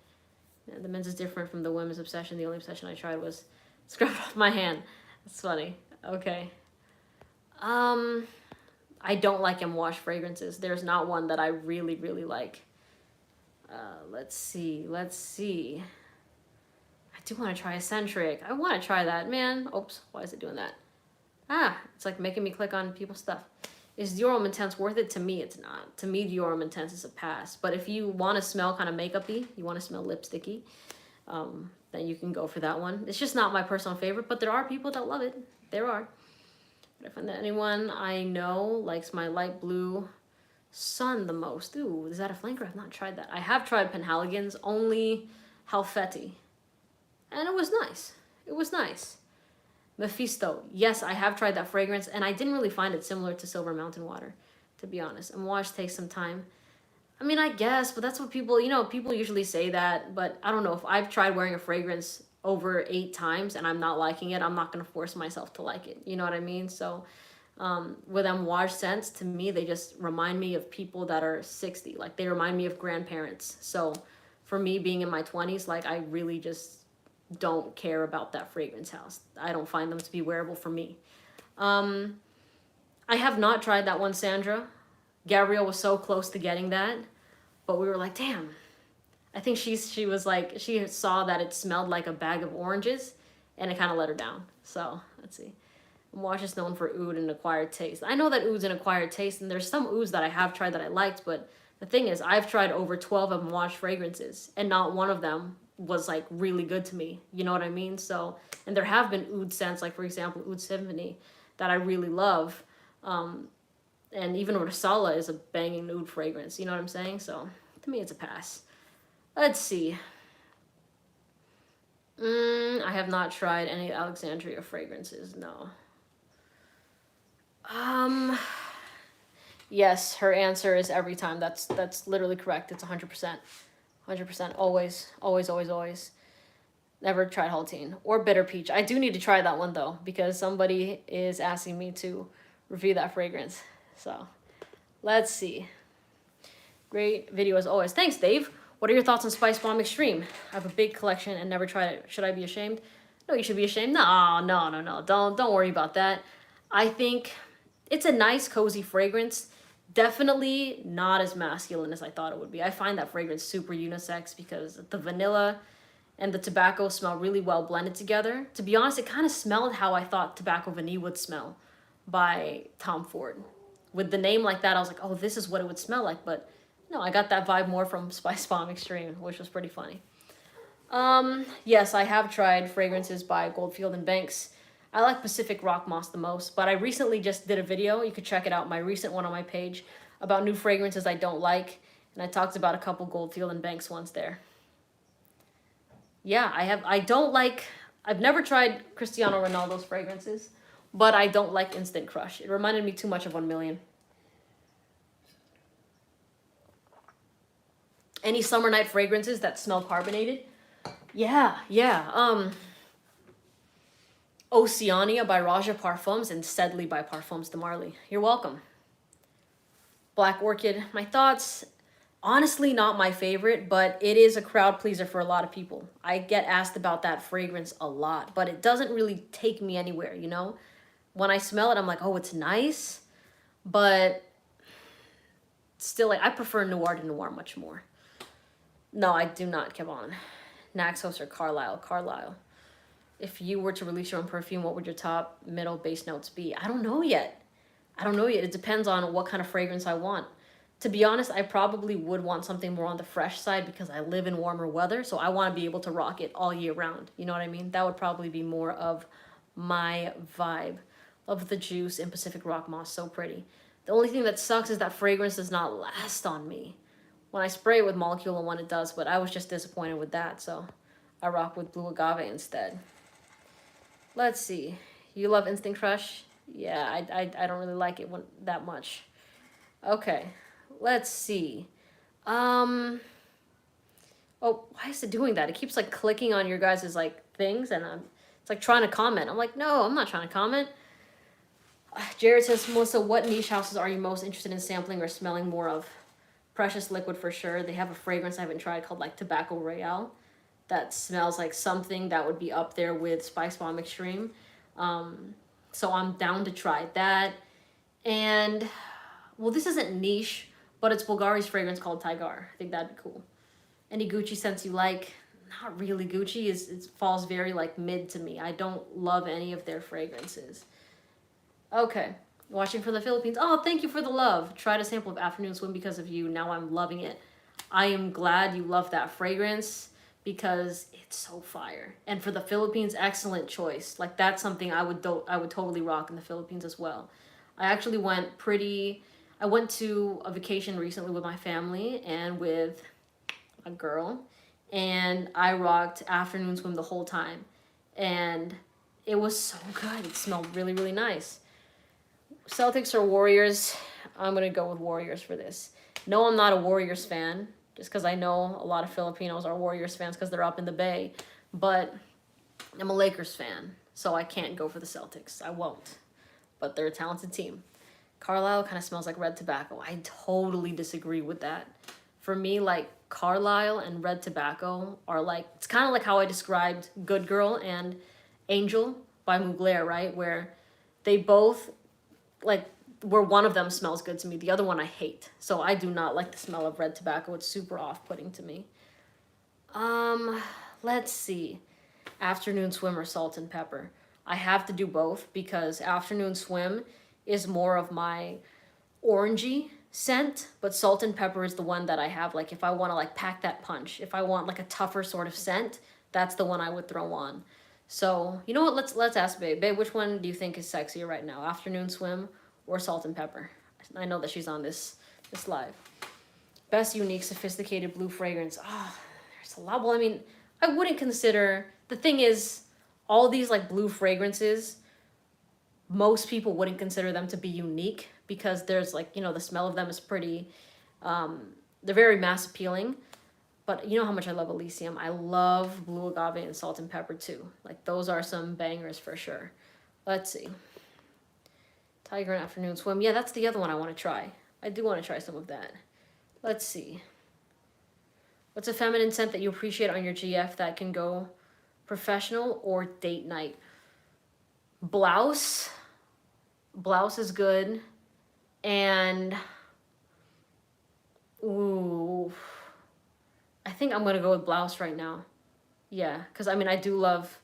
And the men's is different from the women's obsession. The only obsession I tried was scrub it off my hand. That's funny. Okay. I don't like M-Wash fragrances. There's not one that I really, really like. Let's see. I do want to try Eccentric. I want to try that, man. Oops, why is it doing that? It's like making me click on people's stuff. Is Dior Homme Intense worth it? To me, it's not. To me, Dior Homme Intense is a pass. But if you want to smell kind of makeup-y, you want to smell lipsticky, then you can go for that one. It's just not my personal favorite, but there are people that love it. There are. But I find that anyone I know likes my light blue Sun the most. Ooh, is that a flanker? I've not tried that. I have tried Penhaligon's, only Halfeti. And it was nice. It was nice. Mephisto. Yes, I have tried that fragrance, and I didn't really find it similar to Silver Mountain Water, to be honest. And wash takes some time. I mean, I guess, but that's what people, people usually say that, but I don't know. If I've tried wearing a fragrance over 8 times and I'm not liking it, I'm not going to force myself to like it. You know what I mean? So with Amouage scents, to me, they just remind me of people that are 60. Like, they remind me of grandparents. So for me being in my 20s, like, I really just don't care about that fragrance house. I don't find them to be wearable for me. I have not tried that one, Sandra. Gabrielle was so close to getting that, but we were like, damn. I think she was like, she saw that it smelled like a bag of oranges, and it kind of let her down. So let's see. Amouage is known for oud and acquired taste. I know that oud's an acquired taste, and there's some ouds that I have tried that I liked, but the thing is, I've tried over 12 Amouage fragrances, and not one of them was like really good to me. You know what I mean? So, and there have been oud scents, like for example, Oud Symphony, that I really love. And even Rosala is a banging oud fragrance. You know what I'm saying? So to me, it's a pass. Let's see. I have not tried any Alexandria fragrances. No. Yes, her answer is every time. That's literally correct. It's 100%. 100%. Always, always, always, always. Never tried Haltine or Bitter Peach. I do need to try that one though, because somebody is asking me to review that fragrance. So let's see. Great video as always. Thanks, Dave. What are your thoughts on Spice Bomb Extreme? I have a big collection and never tried it. Should I be ashamed? No, you should be ashamed. No. Don't worry about that. I think it's a nice, cozy fragrance. Definitely not as masculine as I thought it would be. I find that fragrance super unisex because the vanilla and the tobacco smell really well blended together. To be honest, it kind of smelled how I thought Tobacco Vanille would smell by Tom Ford. With the name like that, I was like, oh, this is what it would smell like. But no, I got that vibe more from Spice Bomb Extreme, which was pretty funny. Yes, I have tried fragrances by Goldfield and Banks. I like Pacific Rock Moss the most, but I recently just did a video, you could check it out, my recent one on my page, about new fragrances I don't like, and I talked about a couple Goldfield and Banks ones there. Yeah, I've never tried Cristiano Ronaldo's fragrances, but I don't like Instant Crush. It reminded me too much of 1 Million. Any summer night fragrances that smell carbonated? Yeah. Oceania by Raja Parfums and Sedley by Parfums de Marly. You're welcome. Black Orchid. My thoughts, honestly not my favorite, but it is a crowd pleaser for a lot of people. I get asked about that fragrance a lot, but it doesn't really take me anywhere, you know? When I smell it, I'm like, oh, it's nice, but still, like, I prefer Noir de Noir much more. No, I do not, Kevon. Naxos or Carlisle. Carlisle. If you were to release your own perfume, what would your top, middle, base notes be? I don't know yet. It depends on what kind of fragrance I want. To be honest, I probably would want something more on the fresh side because I live in warmer weather, so I want to be able to rock it all year round. You know what I mean? That would probably be more of my vibe. Love the juice in Pacific Rock Moss, so pretty. The only thing that sucks is that fragrance does not last on me. When I spray it with Molecule and One, it does, but I was just disappointed with that, so I rock with Blue Agave instead. Let's see. You love Instant Crush? Yeah, I don't really like it that much. Okay, let's see. Oh, why is it doing that? It keeps like clicking on your guys' like things, and it's like trying to comment. I'm like, no, I'm not trying to comment. Jared says, Melissa, what niche houses are you most interested in sampling or smelling more of? Precious Liquid for sure. They have a fragrance I haven't tried called like Tobacco Royale that smells like something that would be up there with Spice Bomb Extreme. So I'm down to try that. And, well, this isn't niche, but it's Bulgari's fragrance called Tigar. I think that'd be cool. Any Gucci scents you like? Not really. Gucci it falls very like mid to me. I don't love any of their fragrances. Okay, watching from the Philippines. Oh, thank you for the love. Tried a sample of Afternoon Swim because of you. Now I'm loving it. I am glad you love that fragrance because it's so fire. And for the Philippines, excellent choice. Like that's something I would totally rock in the Philippines as well. I actually I went to a vacation recently with my family and with a girl, and I rocked Afternoon Swim the whole time. And it was so good. It smelled really, really nice. Celtics or Warriors? I'm going to go with Warriors for this. No, I'm not a Warriors fan, just because I know a lot of Filipinos are Warriors fans because they're up in the Bay. But I'm a Lakers fan, so I can't go for the Celtics. I won't. But they're a talented team. Carlisle kind of smells like red tobacco. I totally disagree with that. For me, like, Carlisle and red tobacco are like, it's kind of like how I described Good Girl and Angel by Mugler, right? Where they both, like, where one of them smells good to me, the other one I hate. So I do not like the smell of red tobacco. It's super off-putting to me. Let's see. Afternoon Swim or Salt and Pepper. I have to do both because Afternoon Swim is more of my orangey scent, but Salt and Pepper is the one that I have, like, if I want to, like, pack that punch, if I want, like, a tougher sort of scent, that's the one I would throw on. So, you know what, let's ask Babe. Babe, which one do you think is sexier right now? Afternoon Swim or Salt and Pepper? I know that she's on this live. Best unique sophisticated blue fragrance. Oh, there's a lot. Well, I mean, I wouldn't consider, the thing is, all these, like, blue fragrances, most people wouldn't consider them to be unique because there's, like, you know, the smell of them is pretty, they're very mass appealing. But you know how much I love Elysium. I love Blue Agave and Salt and Pepper too. Like, those are some bangers for sure. Let's see. Tiger and Afternoon Swim. Yeah, that's the other one I want to try. I do want to try some of that. Let's see. What's a feminine scent that you appreciate on your GF that can go professional or date night? Blouse. Blouse is good. And, ooh, I think I'm going to go with Blouse right now. Yeah, because, I mean, I do love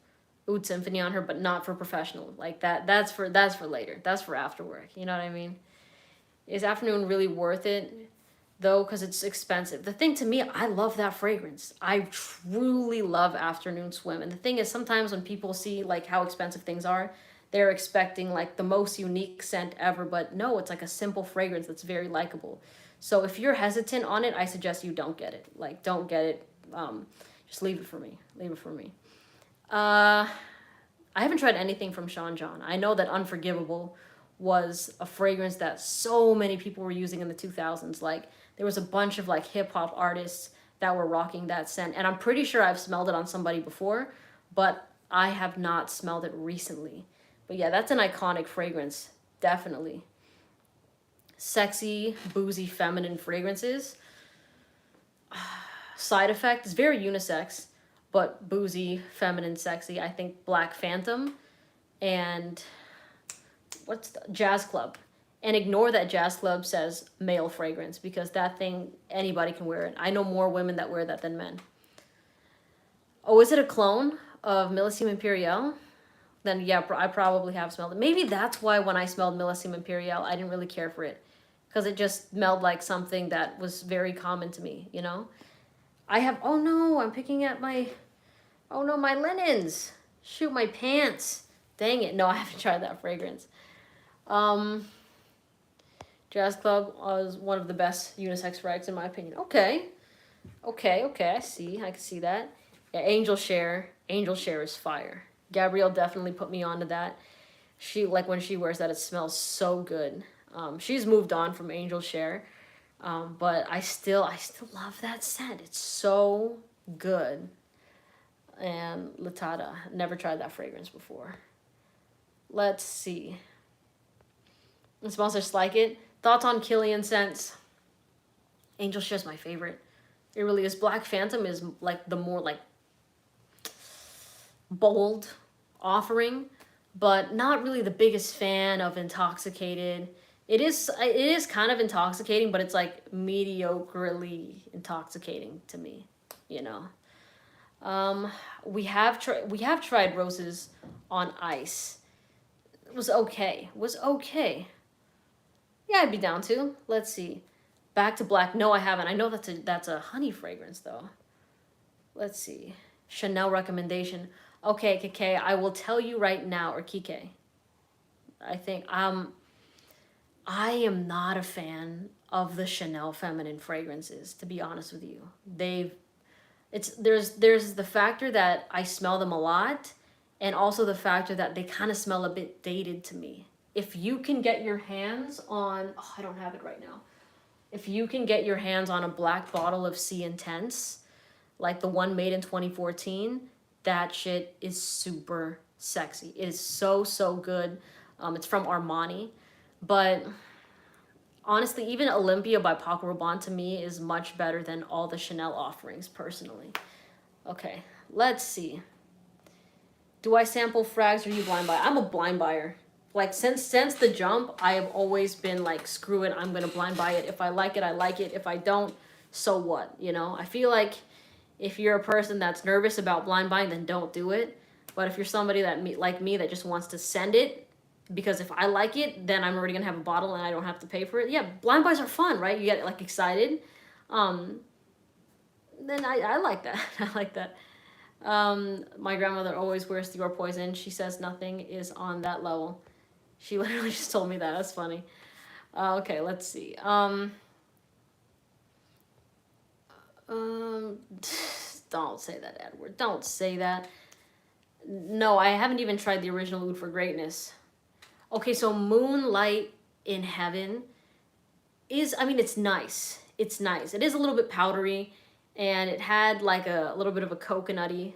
Oud Symphony on her, but not for professional. Like, that's for later. That's for after work. You know what I mean? Is Afternoon really worth it, though, because it's expensive? The thing to me, I love that fragrance. I truly love Afternoon Swim. And the thing is, sometimes when people see, like, how expensive things are, they're expecting, like, the most unique scent ever. But no, it's like a simple fragrance that's very likable. So if you're hesitant on it, I suggest you don't get it. Like, don't get it. Just leave it for me. Leave it for me. I haven't tried anything from Sean John. I know that Unforgivable was a fragrance that so many people were using in the 2000s. Like, there was a bunch of, like, hip-hop artists that were rocking that scent. And I'm pretty sure I've smelled it on somebody before, but I have not smelled it recently. But yeah, that's an iconic fragrance. Definitely. Sexy, boozy, feminine fragrances. Side Effect is very unisex, but boozy, feminine, sexy. I think Black Phantom and Jazz Club. And ignore that Jazz Club says male fragrance because that thing, anybody can wear it. I know more women that wear that than men. Oh, is it a clone of Millésime Impériale? Then yeah, I probably have smelled it. Maybe that's why when I smelled Millésime Impériale, I didn't really care for it. Because it just smelled like something that was very common to me, you know? oh no, I'm picking at my linens. Shoot, my pants. Dang it, no, I haven't tried that fragrance. Um, Jazz Club was one of the best unisex frags in my opinion. Okay. Okay, I can see that. Yeah, Angel Share is fire. Gabrielle definitely put me onto that. She like when she wears that, it smells so good. She's moved on from Angel Share, but I still love that scent. It's so good. And Latata, never tried that fragrance before. Let's see. It smells just like it. Thoughts on Killian scents? Angel Share's my favorite. It really is. Black Phantom is like the more like bold offering, but not really the biggest fan of Intoxicated. It is kind of intoxicating, but it's like mediocrely intoxicating to me, you know. We have tried Roses on Ice. It was okay. Was okay. Yeah, I'd be down to. Let's see. Back to Black. No, I haven't. I know that's a honey fragrance though. Let's see. Chanel recommendation. Okay, Kike, I will tell you right now, or Kike. I think I am not a fan of the Chanel feminine fragrances, to be honest with you. There's the factor that I smell them a lot, and also the factor that they kind of smell a bit dated to me. If you can get your hands on, oh, I don't have it right now. If you can get your hands on a black bottle of C Intense, like the one made in 2014, that shit is super sexy. It is so, so good. It's from Armani. But honestly, even Olympia by Paco Rabanne to me is much better than all the Chanel offerings, personally. Okay, let's see. Do I sample frags or you blind buy? I'm a blind buyer. Like since the jump, I have always been like, screw it, I'm gonna blind buy it. If I like it, I like it. If I don't, so what? You know, I feel like if you're a person that's nervous about blind buying, then don't do it. But if you're somebody like me that just wants to send it, because if I like it, then I'm already gonna have a bottle and I don't have to pay for it. Yeah, blind buys are fun, right? You get like excited. Then I like that. I like that. My grandmother always wears Dior Poison. She says nothing is on that level. She literally just told me that. That's funny. Okay, let's see. Don't say that, Edward. Don't say that. No, I haven't even tried the original Oud for Greatness. Okay, so Moonlight in Heaven is, I mean, it's nice. It's nice. It is a little bit powdery, and it had like a little bit of a coconutty,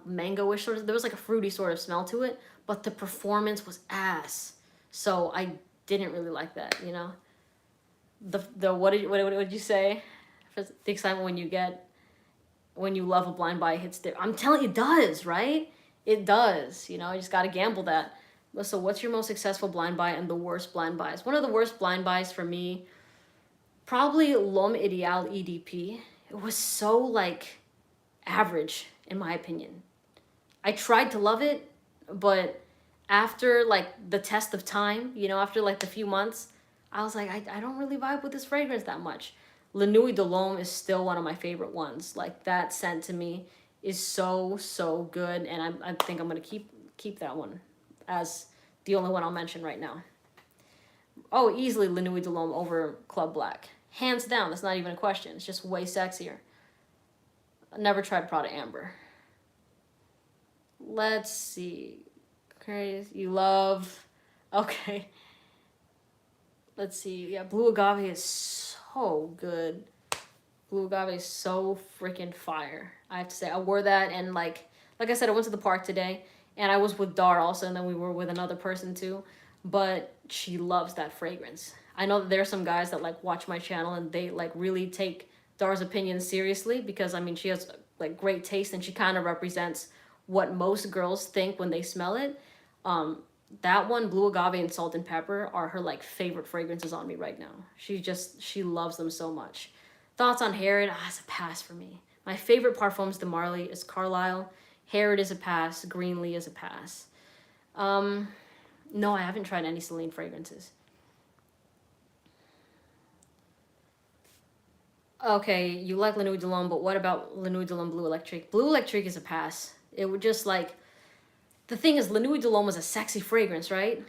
mango-ish sort of, there was like a fruity sort of smell to it, but the performance was ass. So I didn't really like that, you know? What did you say? The excitement when you love a blind buy hits there. I'm telling you, it does, right? It does, you know, you just gotta gamble that. So what's your most successful blind buy and the worst blind buys? One of the worst blind buys for me, probably L'Homme Ideal EDP. It was so like average in my opinion. I tried to love it, but after like the test of time, you know, after like the few months, I was like, I don't really vibe with this fragrance that much. La Nuit de l'Homme is still one of my favorite ones. Like that scent to me is so, so good, and I think I'm gonna keep that one as the only one I'll mention right now. Oh, easily La Nuit de l'Homme over Club Black. Hands down, that's not even a question. It's just way sexier. I never tried Prada Amber. Let's see. Crazy. You love... Okay. Let's see. Yeah, Blue Agave is so good. Blue Agave is so freaking fire. I have to say, I wore that, and like I said, I went to the park today, and I was with Dar also, and then we were with another person too, but she loves that fragrance. I know that there are some guys that like watch my channel and they like really take Dar's opinion seriously, because I mean, she has like great taste and she kind of represents what most girls think when they smell it. That one, Blue Agave and Salt and Pepper, are her like favorite fragrances on me right now. She loves them so much. Thoughts on Harrod? It's a pass for me. My favorite Parfums de Marly is Carlisle. Harrod is a pass. Greenlee is a pass. No, I haven't tried any Celine fragrances. Okay, you like La Nuit de l'Homme, but what about La Nuit de l'Homme Blue Electrique? Blue Electrique is a pass. It would just like... The thing is, La Nuit de l'Homme was a sexy fragrance, right?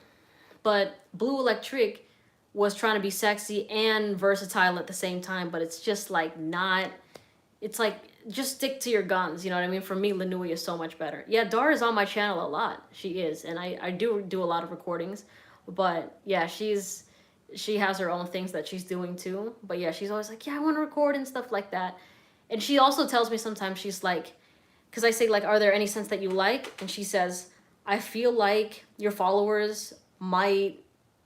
But Blue Electric was trying to be sexy and versatile at the same time, but it's just like not, it's like just stick to your guns, you know what I mean? For me, Lanui is so much better. Yeah, Dar is on my channel a lot. She is, and I do a lot of recordings, but yeah, she has her own things that she's doing too. But yeah, she's always like, yeah, I want to record and stuff like that. And she also tells me sometimes, she's like, because I say like, are there any scents that you like? And she says, I feel like your followers might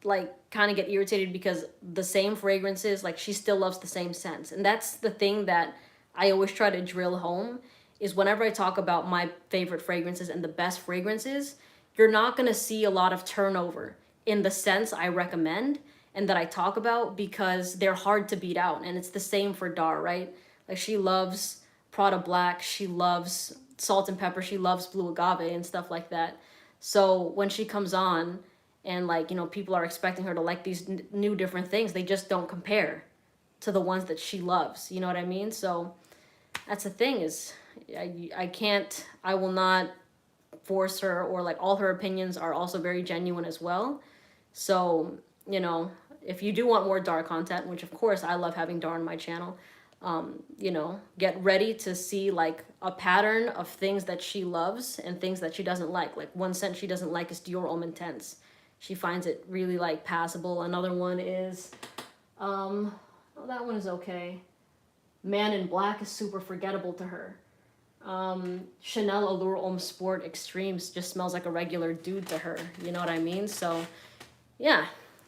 like kind of get irritated because the same fragrances, like she still loves the same scents. And that's the thing that I always try to drill home, is whenever I talk about my favorite fragrances and the best fragrances, you're not going to see a lot of turnover in the scents I recommend and that I talk about, because they're hard to beat out. And it's the same for Dar, right? Like she loves Prada Black, she loves Salt and Pepper, she loves Blue Agave and stuff like that. So when she comes on and like, you know, people are expecting her to like these new different things, they just don't compare to the ones that she loves. You know what I mean? So that's the thing, is I will not force her, or like all her opinions are also very genuine as well. So, you know, if you do want more Dar content, which of course I love having Dar on my channel, you know, get ready to see like a pattern of things that she loves and things that she doesn't like. Like one scent she doesn't like is Dior Homme Intense. She finds it really like passable. Another one is, oh, that one is okay. Man in Black is super forgettable to her. Chanel Allure Homme Sport Extremes just smells like a regular dude to her. You know what I mean? So yeah,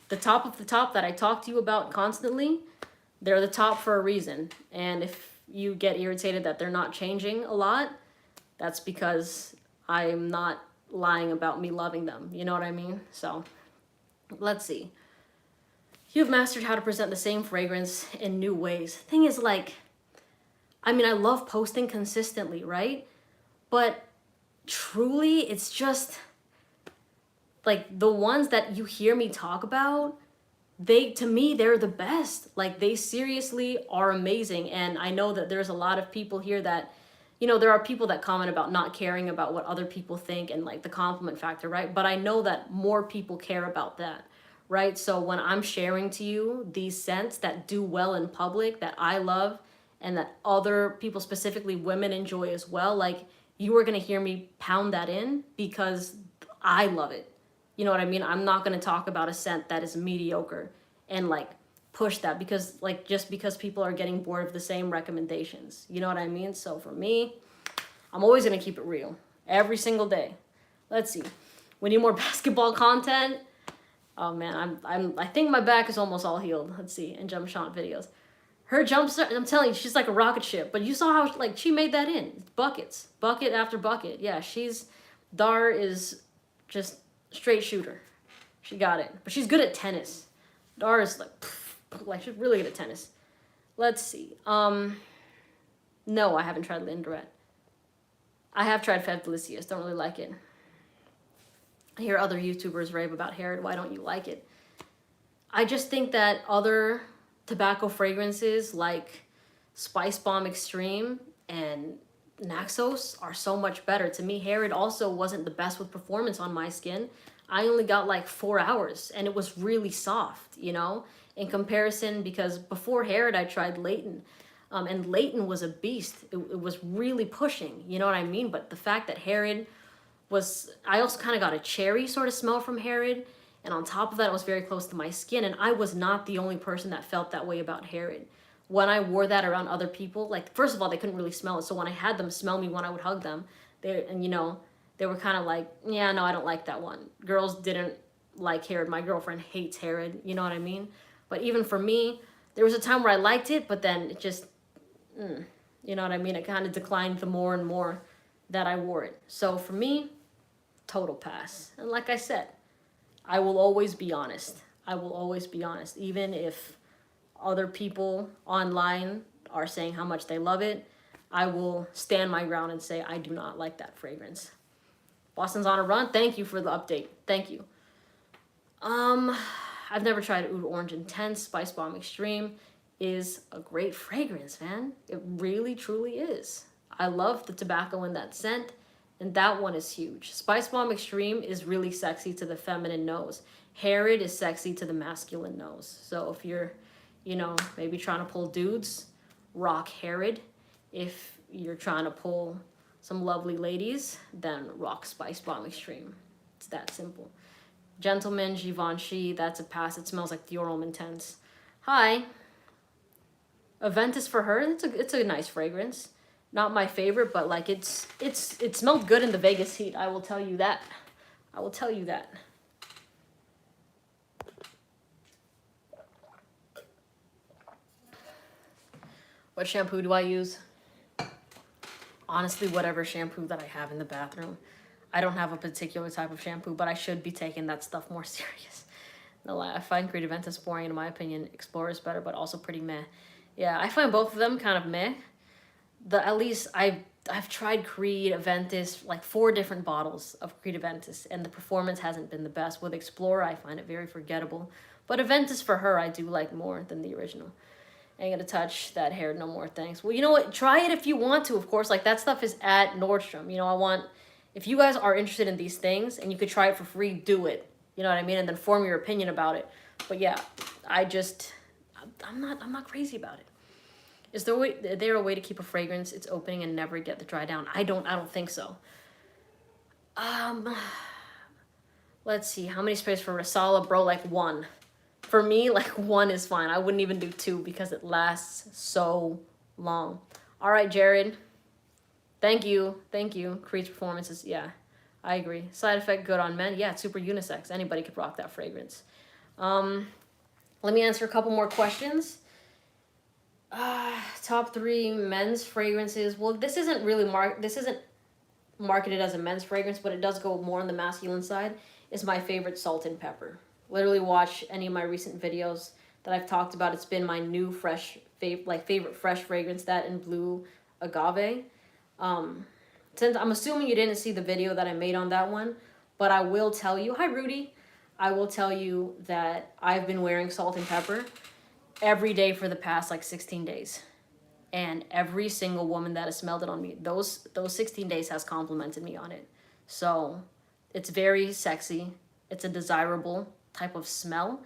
the top of the top that I talk to you about constantly, they're the top for a reason. And if you get irritated that they're not changing a lot, that's because I'm not lying about me loving them. You know what I mean? So let's see. You've mastered how to present the same fragrance in new ways. Thing is, like, I mean, I love posting consistently, right? But truly, it's just like the ones that you hear me talk about, to me, they're the best. Like, they seriously are amazing. And I know that there's a lot of people here that, you know, there are people that comment about not caring about what other people think and like the compliment factor, right? But I know that more people care about that, right? So when I'm sharing to you these scents that do well in public, that I love, and that other people, specifically women, enjoy as well, like, you are going to hear me pound that in because I love it. You know what I mean? I'm not going to talk about a scent that is mediocre and like push that because like, just because people are getting bored of the same recommendations. You know what I mean? So for me, I'm always going to keep it real every single day. Let's see. We need more basketball content. Oh man, I think my back is almost all healed. Let's see. And jump shot videos. Her jump, I'm telling you, she's like a rocket ship. But you saw how like she made that in buckets, bucket after bucket. Yeah, Dar is just straight shooter. She got it. But she's good at tennis. Dar is like she's really good at tennis. Let's see. No, I haven't tried Lindaret. I have tried Fève Delicieuses. Don't really like it. I hear other YouTubers rave about Harrod. Why don't you like it? I just think that other tobacco fragrances like Spice Bomb Extreme and Naxos are so much better. To me, Harrod also wasn't the best with performance on my skin. I only got like 4 hours and it was really soft, you know, in comparison, because before Harrod I tried Leighton. And Leighton was a beast. It was really pushing, you know what I mean? But the fact that Harrod was, I also kind of got a cherry sort of smell from Harrod. And on top of that, it was very close to my skin. And I was not the only person that felt that way about Harrod. When I wore that around other people, like, first of all, they couldn't really smell it. So when I had them smell me when I would hug them, they were kind of like, yeah, no, I don't like that one. Girls didn't like Harrod. My girlfriend hates Harrod. You know what I mean? But even for me, there was a time where I liked it, but then it just, you know what I mean? It kind of declined the more and more that I wore it. So for me, total pass. And like I said, I will always be honest. I will always be honest. Even if other people online are saying how much they love it, I will stand my ground and say I do not like that fragrance. Boston's on a run. Thank you for the update. Thank you. I've never tried Oud Orange Intense. Spice Bomb Extreme is a great fragrance, man. It really, truly is. I love the tobacco in that scent, and that one is huge. Spice Bomb Extreme is really sexy to the feminine nose. Harried is sexy to the masculine nose. So if you're, you know, maybe trying to pull dudes, rock Harried. If you're trying to pull some lovely ladies, then rock Spice Bomb Extreme. It's that simple. Gentleman, Givenchy, that's a pass. It smells like Dior Homme Intense. Hi. Aventus for her. It's a nice fragrance. Not my favorite, but like it smelled good in the Vegas heat. I will tell you that. I will tell you that. What shampoo do I use? Honestly, whatever shampoo that I have in the bathroom. I don't have a particular type of shampoo, but I should be taking that stuff more serious. No lie, I find Creed Aventus boring in my opinion. Explorer is better, but also pretty meh. Yeah, I find both of them kind of meh. At least I've tried Creed Aventus, like 4 different bottles of Creed Aventus, and the performance hasn't been the best. With Explorer, I find it very forgettable. But Aventus for her, I do like more than the original. Ain't gonna touch that hair no more, thanks. Well, you know what? Try it if you want to, of course. Like, that stuff is at Nordstrom. You know, if you guys are interested in these things and you could try it for free, do it. You know what I mean? And then form your opinion about it. But yeah, I'm not crazy about it. Is there a way to keep a fragrance its opening and never get the dry down? I don't think so. Let's see. How many sprays for Rissala, bro? Like 1. For me, like 1 is fine. I wouldn't even do 2 because it lasts so long. All right, Jared. Thank you. Creed's performances, yeah, I agree. Side effect good on men. Yeah, it's super unisex. Anybody could rock that fragrance. Let me answer a couple more questions. Top 3 men's fragrances. Well, this isn't marketed as a men's fragrance, but it does go more on the masculine side. Is my favorite Salt and Pepper. Literally watch any of my recent videos that I've talked about. It's been my new favorite fresh fragrance, that and Blue Agave. Since I'm assuming you didn't see the video that I made on that one, but I will tell you, hi Rudy, I will tell you that I've been wearing Salt and Pepper every day for the past like 16 days. And every single woman that has smelled it on me, those 16 days has complimented me on it. So it's very sexy. It's a desirable type of smell.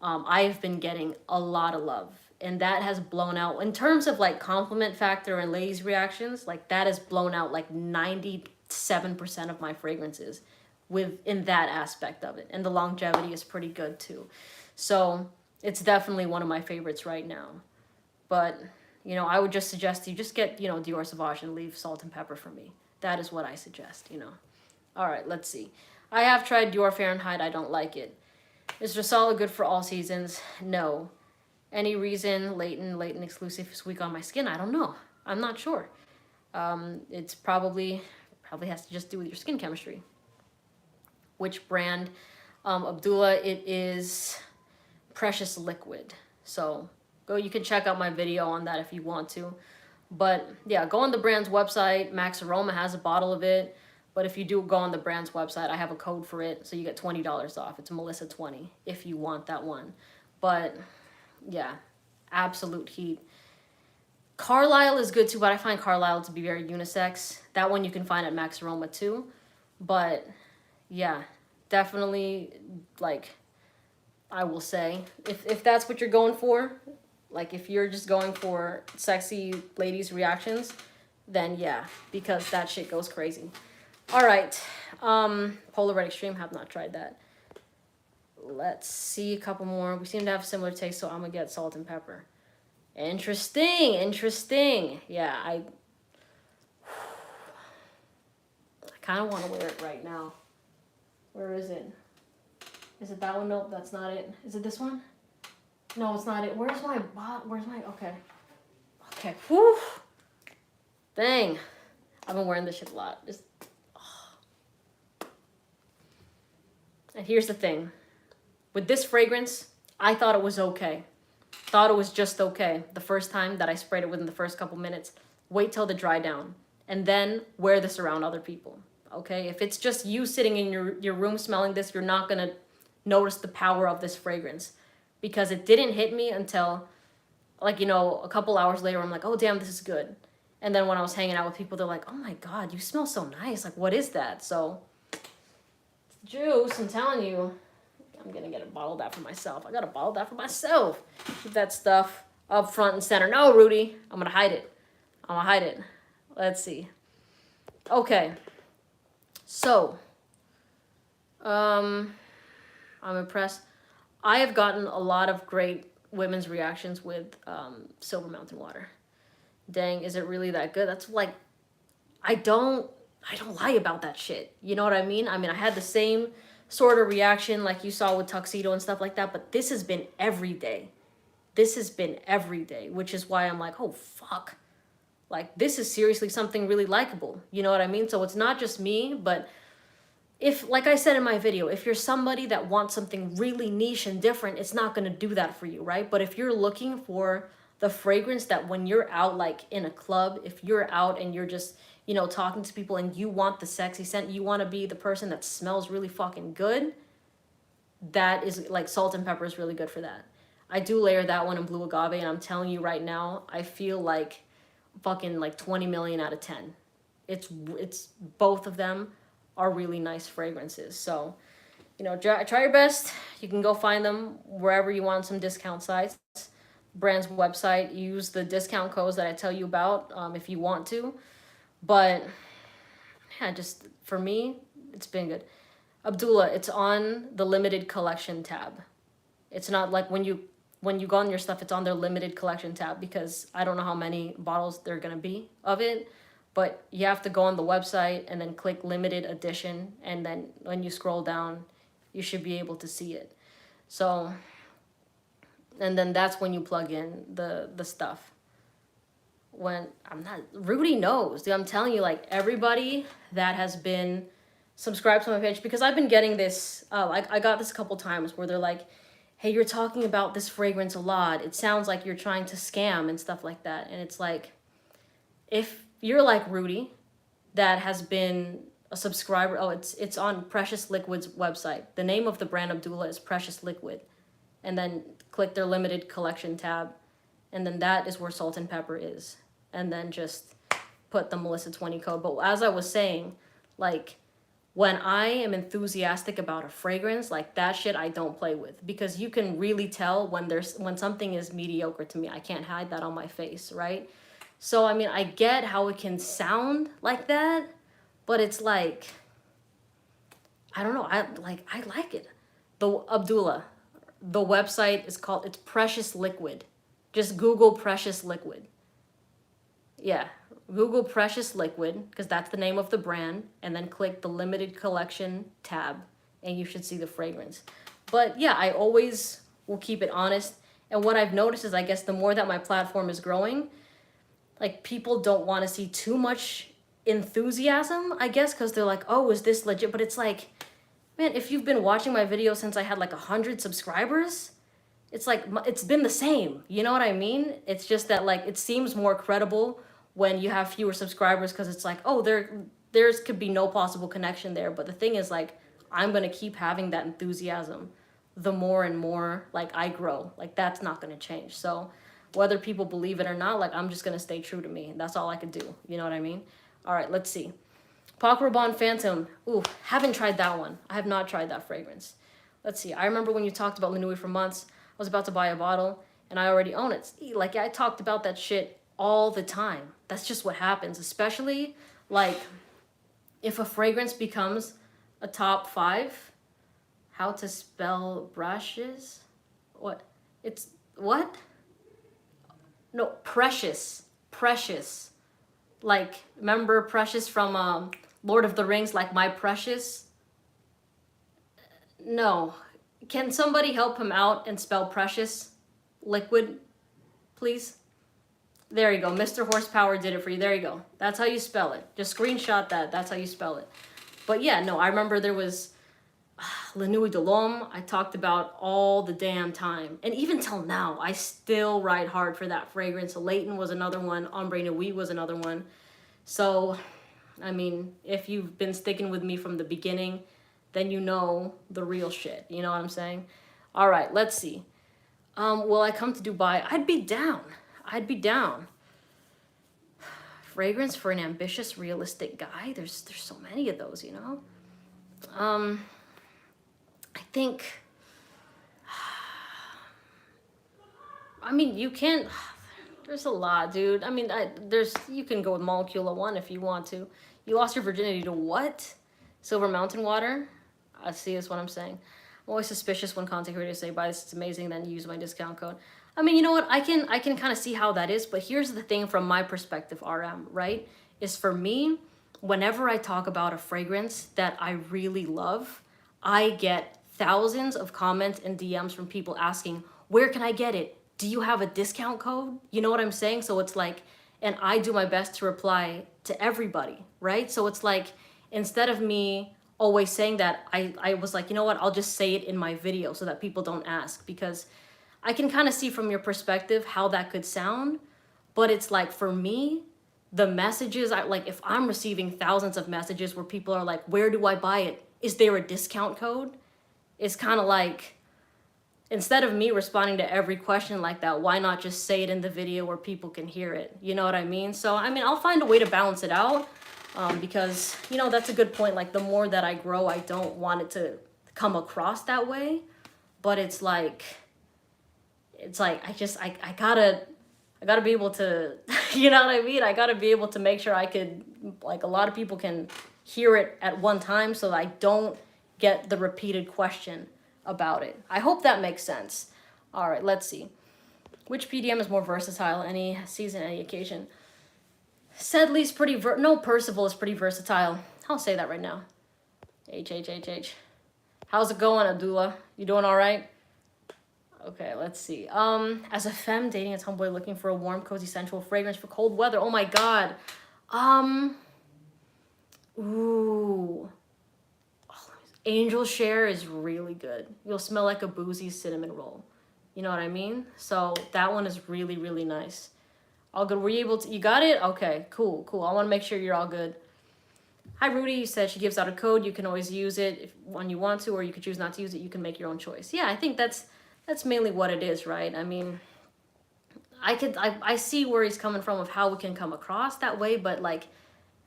I have been getting a lot of love, and that has blown out in terms of like compliment factor and ladies' reactions. Like, that has blown out like 97% of my fragrances in that aspect of it, and the longevity is pretty good too. So it's definitely one of my favorites right now. But you know, I would just suggest you just get, you know, Dior Sauvage and leave Salt and Pepper for me. That is what I suggest, you know. All right, let's see. I have tried Dior Fahrenheit. I don't like it. Is Rissala good for all seasons? No. Any reason Layton exclusive is weak on my skin? I don't know. I'm not sure. It's probably has to just do with your skin chemistry. Which brand? Abdullah, it is Precious Liquid. So you can check out my video on that if you want to. But yeah, go on the brand's website. Max Aroma has a bottle of it. But if you do go on the brand's website, I have a code for it, so you get $20 off. It's Melissa20 if you want that one. But yeah, absolute heat. Carlisle is good too, but I find Carlisle to be very unisex. That one you can find at Max Aroma too. But yeah, definitely, like, I will say, if that's what you're going for, like if you're just going for sexy ladies' reactions, then yeah, because that shit goes crazy. All right, Polar Red Extreme, have not tried that. Let's see a couple more. We seem to have similar taste, so I'm gonna get Salt and Pepper. Interesting. Yeah, I kind of want to wear it right now. Where is it? Is it that one? Nope, that's not it. Is it this one? No, it's not it. Where's my, okay, whew. Dang, I've been wearing this shit a lot. And here's the thing. With this fragrance, I thought it was okay. Thought it was just okay the first time that I sprayed it within the first couple minutes. Wait till the dry down. And then wear this around other people. Okay? If it's just you sitting in your room smelling this, you're not going to notice the power of this fragrance. Because it didn't hit me until, like, you know, a couple hours later, I'm like, oh, damn, this is good. And then when I was hanging out with people, they're like, oh my God, you smell so nice. Like, what is that? So, juice, I'm telling you. I'm gonna get a bottle of that for myself. I got a bottle of that for myself. Keep that stuff up front and center. No, Rudy, I'm gonna hide it. I'm gonna hide it. Let's see. Okay. So, I'm impressed. I have gotten a lot of great women's reactions with Silver Mountain water. Dang, is it really that good? That's like, I don't lie about that shit. You know what I mean? I mean, I had the same sort of reaction like you saw with Tuxedo and stuff like that, but this has been every day. This has been every day, which is why I'm like, oh, fuck. Like, this is seriously something really likable. You know what I mean? So it's not just me, but if, like I said in my video, if you're somebody that wants something really niche and different, it's not going to do that for you, right? But if you're looking for the fragrance that when you're out, like in a club, if you're out and you're just, you know, talking to people and you want the sexy scent, you want to be the person that smells really fucking good, that is like Salt and Pepper is really good for that. I do layer that one in Blue Agave, and I'm telling you right now, I feel like fucking like 20 million out of 10. It's both of them are really nice fragrances. So, you know, try your best. You can go find them wherever you want some discount sites. Brand's website, use the discount codes that I tell you about if you want to. But yeah, just for me, it's been good. Abdullah, it's on the limited collection tab. It's not like when you go on your stuff, it's on their limited collection tab, because I don't know how many bottles there are gonna be of it, but you have to go on the website and then click limited edition, and then when you scroll down, you should be able to see it. So, and then that's when you plug in the stuff. When Rudy knows, dude, I'm telling you, like, everybody that has been subscribed to my page, because I've been getting this, I got this a couple times where they're like, hey, you're talking about this fragrance a lot. It sounds like you're trying to scam and stuff like that. And it's like, if you're like Rudy, that has been a subscriber, it's on Precious Liquid's website. The name of the brand, Abdullah, is Precious Liquid. And then click their limited collection tab. And then that is where Salt and Pepper is. And then just put the Melissa 20 code. But as I was saying, like, when I am enthusiastic about a fragrance, like that shit I don't play with, because you can really tell when something is mediocre to me. I can't hide that on my face, right? So, I mean, I get how it can sound like that, but it's like, I don't know, I like it. Abdullah, the website is called, it's Precious Liquid. Just Google Precious Liquid. Yeah, Google Precious Liquid, because that's the name of the brand, and then click the limited collection tab, and you should see the fragrance. But yeah, I always will keep it honest. And what I've noticed is, I guess the more that my platform is growing, like, people don't want to see too much enthusiasm, I guess, because they're like, oh, is this legit? But it's like, man, if you've been watching my videos since I had like 100 subscribers, it's like, it's been the same. You know what I mean? It's just that, like, it seems more credible when you have fewer subscribers, because it's like, oh, there's could be no possible connection there. But the thing is, like, I'm going to keep having that enthusiasm the more and more, like, I grow. Like, that's not going to change. So whether people believe it or not, like, I'm just going to stay true to me. That's all I could do. You know what I mean? All right, let's see. Paco Rabanne Phantom. Ooh, haven't tried that one. I have not tried that fragrance. Let's see. I remember when you talked about Lanui for months. I was about to buy a bottle, and I already own it. Like, I talked about that shit all the time. That's just what happens, especially, like, if a fragrance becomes a top 5. How to spell brushes? What? It's, what? No, Precious. Precious. Like, remember Precious from Lord of the Rings, like, my precious? No. Can somebody help him out and spell Precious Liquid, please? There you go. Mr. Horsepower did it for you. There you go. That's how you spell it. Just screenshot that. That's how you spell it. But yeah, no, I remember there was La Nuit de l'Homme. I talked about all the damn time. And even till now, I still ride hard for that fragrance. Leighton was another one. Ombre Nuit was another one. So, I mean, if you've been sticking with me from the beginning, then you know the real shit. You know what I'm saying? All right, let's see. Will I come to Dubai? I'd be down. I'd be down. Fragrance for an ambitious, realistic guy. There's so many of those, you know? I think I mean, you can't. There's a lot, dude. I mean, you can go with Molecula One if you want to. You lost your virginity to what? Silver Mountain water? I see, is what I'm saying. I'm always suspicious when content creators say, "Buy this, it's amazing," then use my discount code. I mean, you know what? I can kind of see how that is, but here's the thing from my perspective, RM, right? Is for me, whenever I talk about a fragrance that I really love, I get thousands of comments and DMs from people asking, "Where can I get it? Do you have a discount code?" You know what I'm saying? So it's like, and I do my best to reply to everybody, right? So it's like, instead of me always saying that, I was like, you know what, I'll just say it in my video so that people don't ask, because I can kind of see from your perspective how that could sound, but it's like, for me, the messages, I like, if I'm receiving thousands of messages where people are like, "Where do I buy it? Is there a discount code?" It's kind of like, instead of me responding to every question like that, why not just say it in the video where people can hear it? You know what I mean? So, I mean, I'll find a way to balance it out, because, you know, that's a good point. Like, the more that I grow, I don't want it to come across that way. But it's like I gotta be able to, you know what I mean? I gotta be able to make sure I could, like, a lot of people can hear it at one time so that I don't get the repeated question about it. I hope that makes sense. All right, let's see. Which PDM is more versatile? Any season, any occasion? Sedley's pretty no, Percival is pretty versatile. I'll say that right now. H. How's it going, Abdullah? You doing all right? Okay, let's see. As a femme dating a tomboy looking for a warm, cozy, sensual fragrance for cold weather. Oh my god. Ooh. Angel Share is really good. You'll smell like a boozy cinnamon roll. You know what I mean? So that one is really, really nice. All good. Were you able to, you got it? Okay, cool. I want to make sure you're all good. Hi, Rudy. You said she gives out a code. You can always use it when you want to, or you could choose not to use it. You can make your own choice. Yeah, I think that's mainly what it is, right? I mean, I see where he's coming from of how we can come across that way, but like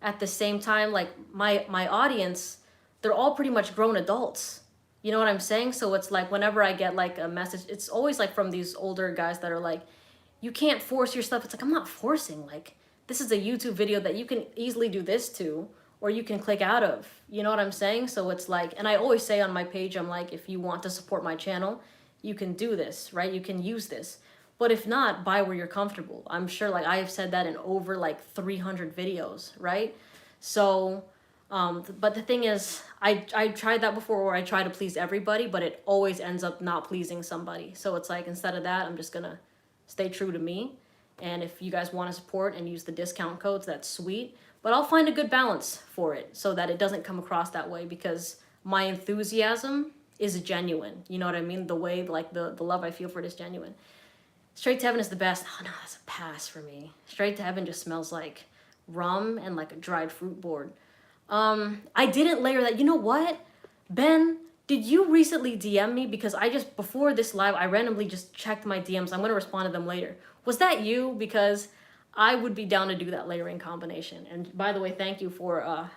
at the same time, like my audience, they're all pretty much grown adults. You know what I'm saying? So it's like, whenever I get like a message, it's always like from these older guys that are like, "You can't force your stuff." It's like, I'm not forcing. Like, this is a YouTube video that you can easily do this to, or you can click out of. You know what I'm saying? So it's like, and I always say on my page, I'm like, if you want to support my channel, you can do this, right? You can use this. But if not, buy where you're comfortable. I'm sure, like, I have said that in over like 300 videos, right? So, but the thing is, I tried that before, where I try to please everybody, but it always ends up not pleasing somebody. So it's like, instead of that, I'm just gonna stay true to me. And if you guys want to support and use the discount codes, that's sweet. But I'll find a good balance for it so that it doesn't come across that way, because my enthusiasm is genuine. You know what I mean? The way, like, the love I feel for it is genuine. Straight to Heaven is the best. Oh no, that's a pass for me. Straight to Heaven just smells like rum and like a dried fruit board. I didn't layer that. You know what? Ben, did you recently DM me? Because I just, before this live, I randomly just checked my DMs. I'm going to respond to them later. Was that you? Because I would be down to do that layering combination. And by the way, thank you for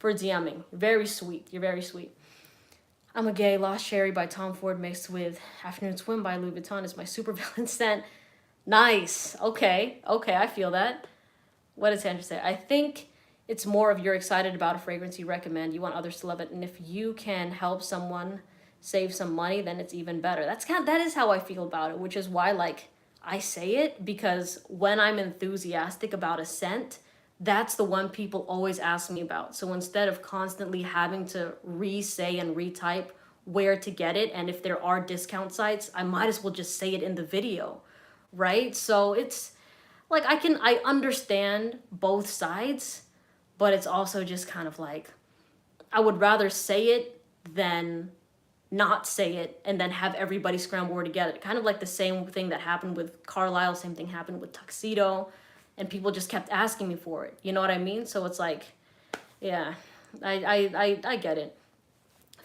DMing. Very sweet. You're very sweet. I'm a Gay. Lost Cherry by Tom Ford mixed with Afternoon Swim by Louis Vuitton is my supervillain scent. Nice. Okay, I feel that. What did Sandra say? I think it's more of, you're excited about a fragrance you recommend. You want others to love it. And if you can help someone save some money, then it's even better. That is how I feel about it, which is why, like, I say it, because when I'm enthusiastic about a scent, that's the one people always ask me about. So instead of constantly having to re-say and retype where to get it, and if there are discount sites, I might as well just say it in the video, right? So it's like, I understand both sides, but it's also just kind of like, I would rather say it than not say it and then have everybody scramble where to get it. Kind of like the same thing that happened with Carlisle, same thing happened with Tuxedo, and people just kept asking me for it. You know what I mean? So it's like, yeah, I get it.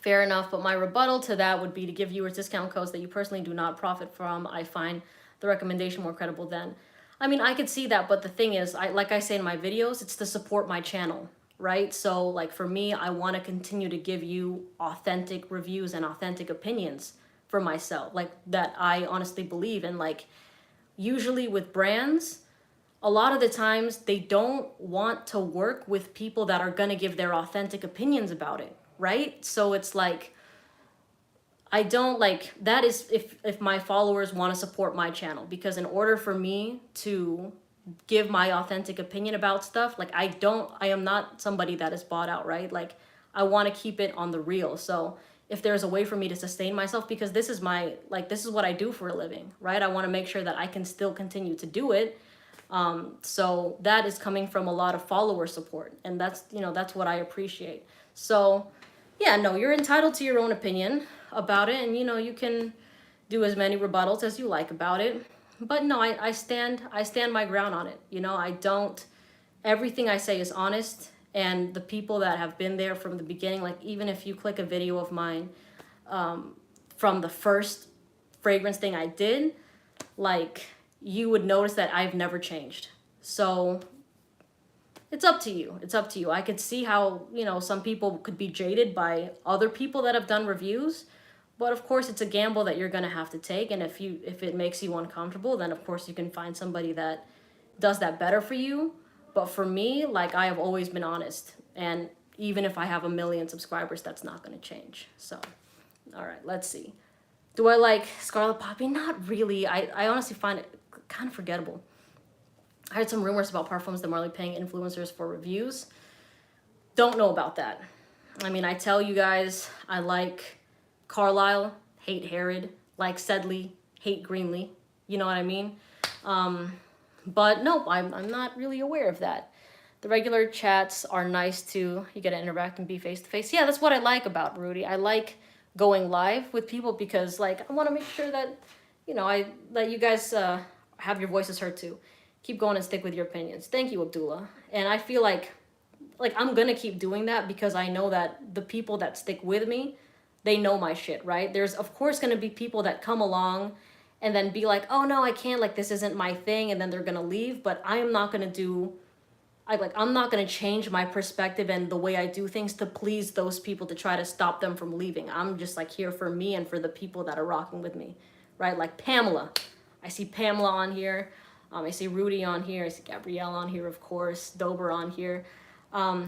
Fair enough, but my rebuttal to that would be to give viewers discount codes that you personally do not profit from. I find the recommendation more credible than. I mean, I could see that, but the thing is, like I say in my videos, it's to support my channel, right? So like, for me, I want to continue to give you authentic reviews and authentic opinions for myself, like, that I honestly believe in. Like, usually with brands, a lot of the times they don't want to work with people that are going to give their authentic opinions about it, right? So it's like, I don't like, that is if my followers want to support my channel, because in order for me to give my authentic opinion about stuff, like I am not somebody that is bought out, right? Like I want to keep it on the real. So if there's a way for me to sustain myself, because this is my, like, this is what I do for a living, right? I want to make sure that I can still continue to do it. So that is coming from a lot of follower support, and that's, you know, that's what I appreciate. So yeah, no, you're entitled to your own opinion about it, and you know, you can do as many rebuttals as you like about it. But no, I stand my ground on it. You know, I don't, everything I say is honest, and the people that have been there from the beginning, like even if you click a video of mine from the first fragrance thing I did, like you would notice that I've never changed. So it's up to you. It's up to you. I could see how, you know, some people could be jaded by other people that have done reviews, but of course it's a gamble that you're going to have to take, and if it makes you uncomfortable, then of course you can find somebody that does that better for you. But for me, like, I have always been honest, and even if I have 1 million subscribers, that's not going to change. So all right, let's see. Do I like Scarlet Poppy? Not really. I honestly find it kind of forgettable. I heard some rumors about parfums that are only paying influencers for reviews. Don't know about that. I mean, I tell you guys, I like Carlisle, hate Herod, like Sedley, hate Greenlee. You know what I mean? But no, I'm not really aware of that. The regular chats are nice too. You get to interact and be face to face. Yeah, that's what I like about Rudy. I like going live with people because, like, I want to make sure that, you know, that you guys have your voices heard too. Keep going and stick with your opinions. Thank you, Abdullah. And I feel like I'm gonna keep doing that because I know that the people that stick with me, they know my shit, right? There's of course gonna be people that come along and then be like, oh no, I can't, like, this isn't my thing, and then they're gonna leave. But I am not gonna I'm not gonna change my perspective and the way I do things to please those people to try to stop them from leaving. I'm just like here for me and for the people that are rocking with me, right? Like Pamela. I see Pamela on here. I see Rudy on here. I see Gabrielle on here, of course. Dober on here.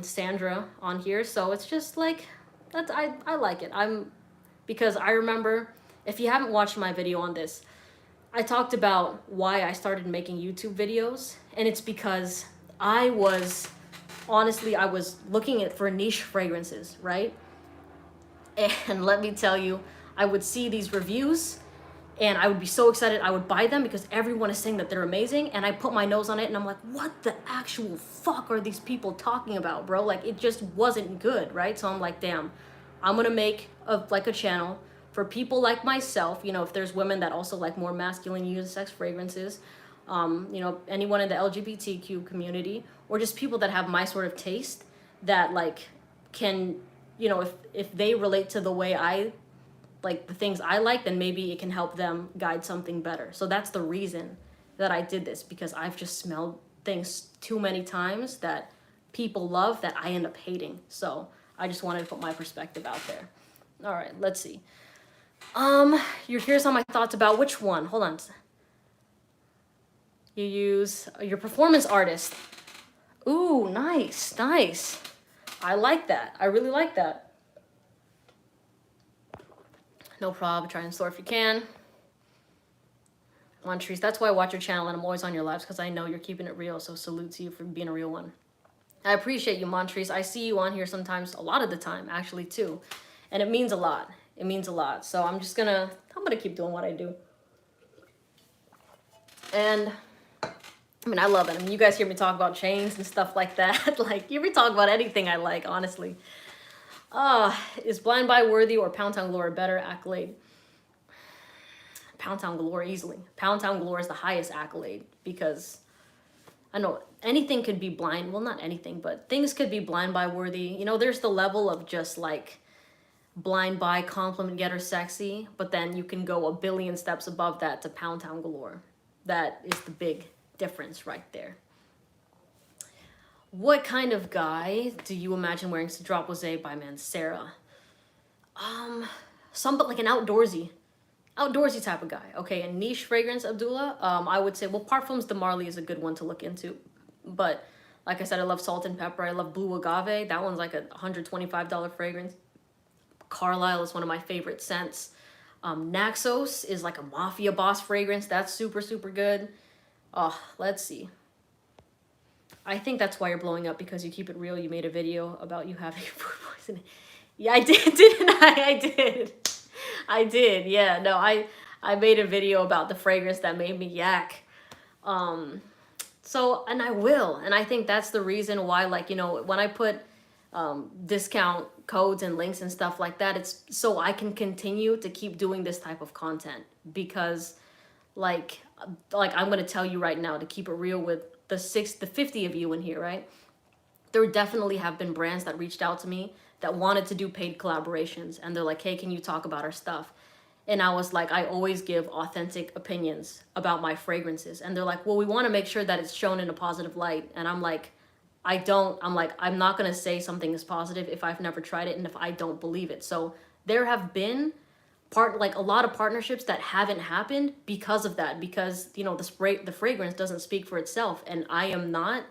Sandra on here. So it's just like, I like it. Because I remember, if you haven't watched my video on this, I talked about why I started making YouTube videos. And it's because I was looking for niche fragrances, right? And let me tell you, I would see these reviews and I would be so excited. I would buy them because everyone is saying that they're amazing. And I put my nose on it and I'm like, what the actual fuck are these people talking about, bro? Like, it just wasn't good, right? So I'm like, damn, I'm gonna make a channel for people like myself. You know, if there's women that also like more masculine unisex fragrances, you know, anyone in the LGBTQ community, or just people that have my sort of taste that like can, you know, if they relate to the way I like the things I like, then maybe it can help them guide something better. So that's the reason that I did this, because I've just smelled things too many times that people love that I end up hating. So I just wanted to put my perspective out there. All right, let's see. Here's all my thoughts about which one. Hold on. You use your performance artist. Ooh, nice, nice. I like that. I really like that. No problem. Try and store if you can. Montrese, that's why I watch your channel and I'm always on your lives, because I know you're keeping it real. So salute to you for being a real one. I appreciate you, Montrese. I see you on here sometimes, a lot of the time, actually, too. And it means a lot. It means a lot. So I'm gonna keep doing what I do. And I mean, I love it. I mean, you guys hear me talk about chains and stuff like that. Like, you hear me talk about anything I like, honestly. Is Blind Buy worthy or Pound Town Galore better accolade? Pound Town Galore easily. Pound Town Galore is the highest accolade, because I know anything could be blind. Well, not anything, but things could be Blind Buy worthy. You know, there's the level of just like Blind Buy compliment getter sexy, but then you can go a billion steps above that to Pound Town Galore. That is the big difference right there. What kind of guy do you imagine wearing Drop Rosé by Mancera? But like an outdoorsy outdoorsy type of guy. Okay, a niche fragrance, Abdullah. I would say, well, Parfums de Marly is a good one to look into, but like I said, I love Salt and Pepper. I love Blue Agave. That one's like a $125 fragrance. Carlisle is one of my favorite scents. Naxos is like a mafia boss fragrance. That's super, super good. Oh, let's see. I think that's why you're blowing up, because you keep it real. You made a video about you having food poisoning. Yeah, I did, didn't I? I did. I did. Yeah, no, I made a video about the fragrance that made me yak. So, and I will. And I think that's the reason why, like, you know, when I put discount codes and links and stuff like that, it's so I can continue to keep doing this type of content, because like I'm going to tell you right now, to keep it real with the 50 of you in here, right? There definitely have been brands that reached out to me that wanted to do paid collaborations, and they're like, hey, can you talk about our stuff? And I was like, I always give authentic opinions about my fragrances. And they're like, well, we want to make sure that it's shown in a positive light. And I'm like, I'm not going to say something is positive if I've never tried it and if I don't believe it. So there have been a lot of partnerships that haven't happened because of that, because, you know, the fragrance doesn't speak for itself. And I am not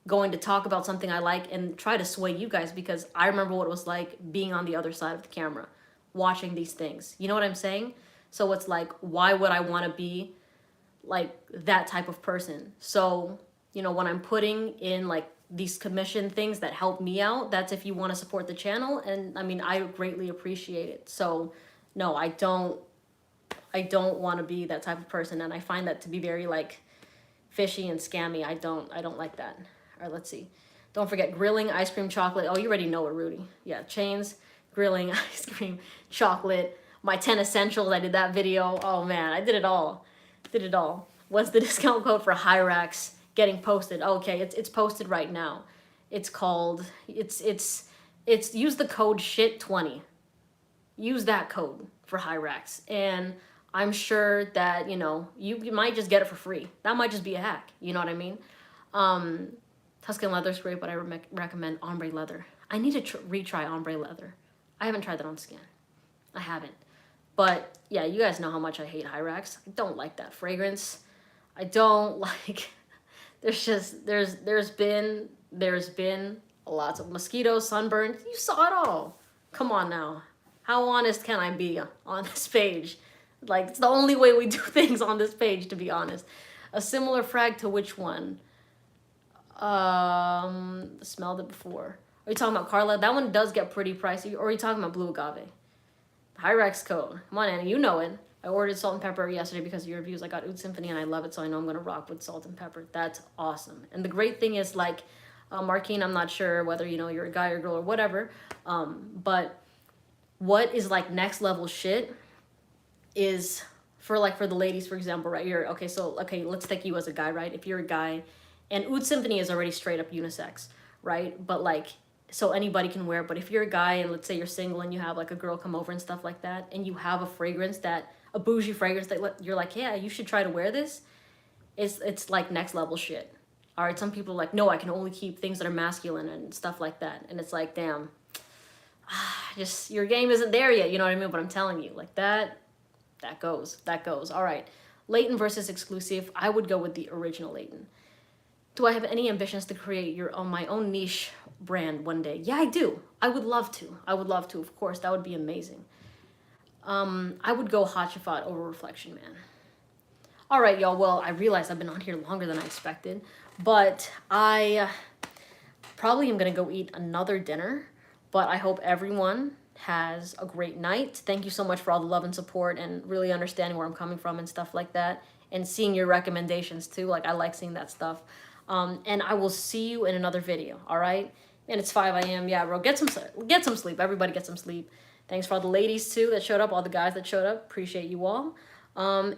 going to talk about something I like and try to sway you guys, because I remember what it was like being on the other side of the camera, watching these things. You know what I'm saying? So it's like, why would I want to be like that type of person? So, you know, when I'm putting in like these commission things that help me out, that's if you want to support the channel. And I mean, I greatly appreciate it. So no, I don't want to be that type of person. And I find that to be very like fishy and scammy. I don't like that. All right, let's see. Don't forget grilling, ice cream, chocolate. Oh, you already know it, Rudy. Yeah, chains, grilling, ice cream, chocolate, my 10 essentials. I did that video. Oh man, I did it all. Did it all. What's the discount code for Hyrax getting posted? Okay, it's posted right now. It's called, it's use the code SHIT20. Use that code for Hyrax. And I'm sure that, you know, you might just get it for free. That might just be a hack. You know what I mean? Tuscan leather is great, but I recommend ombre leather. I need to retry ombre leather. I haven't tried that on skin. I haven't. But yeah, you guys know how much I hate Hyrax. I don't like that fragrance. I don't like, there's been lots of mosquitoes, sunburn. You saw it all. Come on now. How honest can I be on this page? Like, it's the only way we do things on this page, to be honest. A similar frag to which one? Smelled it before. Are you talking about Carla? That one does get pretty pricey. Or are you talking about Blue Agave? Hyrax code. Come on, Annie, you know it. I ordered Salt and Pepper yesterday because of your reviews. I got Oud Symphony and I love it, so I know I'm going to rock with Salt and Pepper. That's awesome. And the great thing is, like, Marquine, I'm not sure whether, you know, you're a guy or girl or whatever, but what is, like, next level shit is, for the ladies, for example, right? Okay, let's take you as a guy, right? If you're a guy, and Oud Symphony is already straight up unisex, right? But, like, so anybody can wear it. But if you're a guy and let's say you're single and you have like a girl come over and stuff like that, and you have a bougie fragrance that you're like, yeah, you should try to wear this, it's like next level shit. All right, some people are like, no, I can only keep things that are masculine and stuff like that. And it's like, damn, just your game isn't there yet. You know what I mean? But I'm telling you, like that goes. All right, Layton versus exclusive. I would go with the original Layton. Do I have any ambitions to create my own niche brand one day? Yeah, I do. I would love to. Of course, that would be amazing. I would go Hot Shafat over Reflection Man. All right, y'all. Well, I realize I've been on here longer than I expected, but I probably am going to go eat another dinner, but I hope everyone has a great night. Thank you so much for all the love and support and really understanding where I'm coming from and stuff like that, and seeing your recommendations too. Like, I like seeing that stuff. And I will see you in another video, all right? And it's 5 a.m. Yeah, bro, get some sleep. Everybody get some sleep. Thanks for all the ladies, too, that showed up, all the guys that showed up. Appreciate you all. And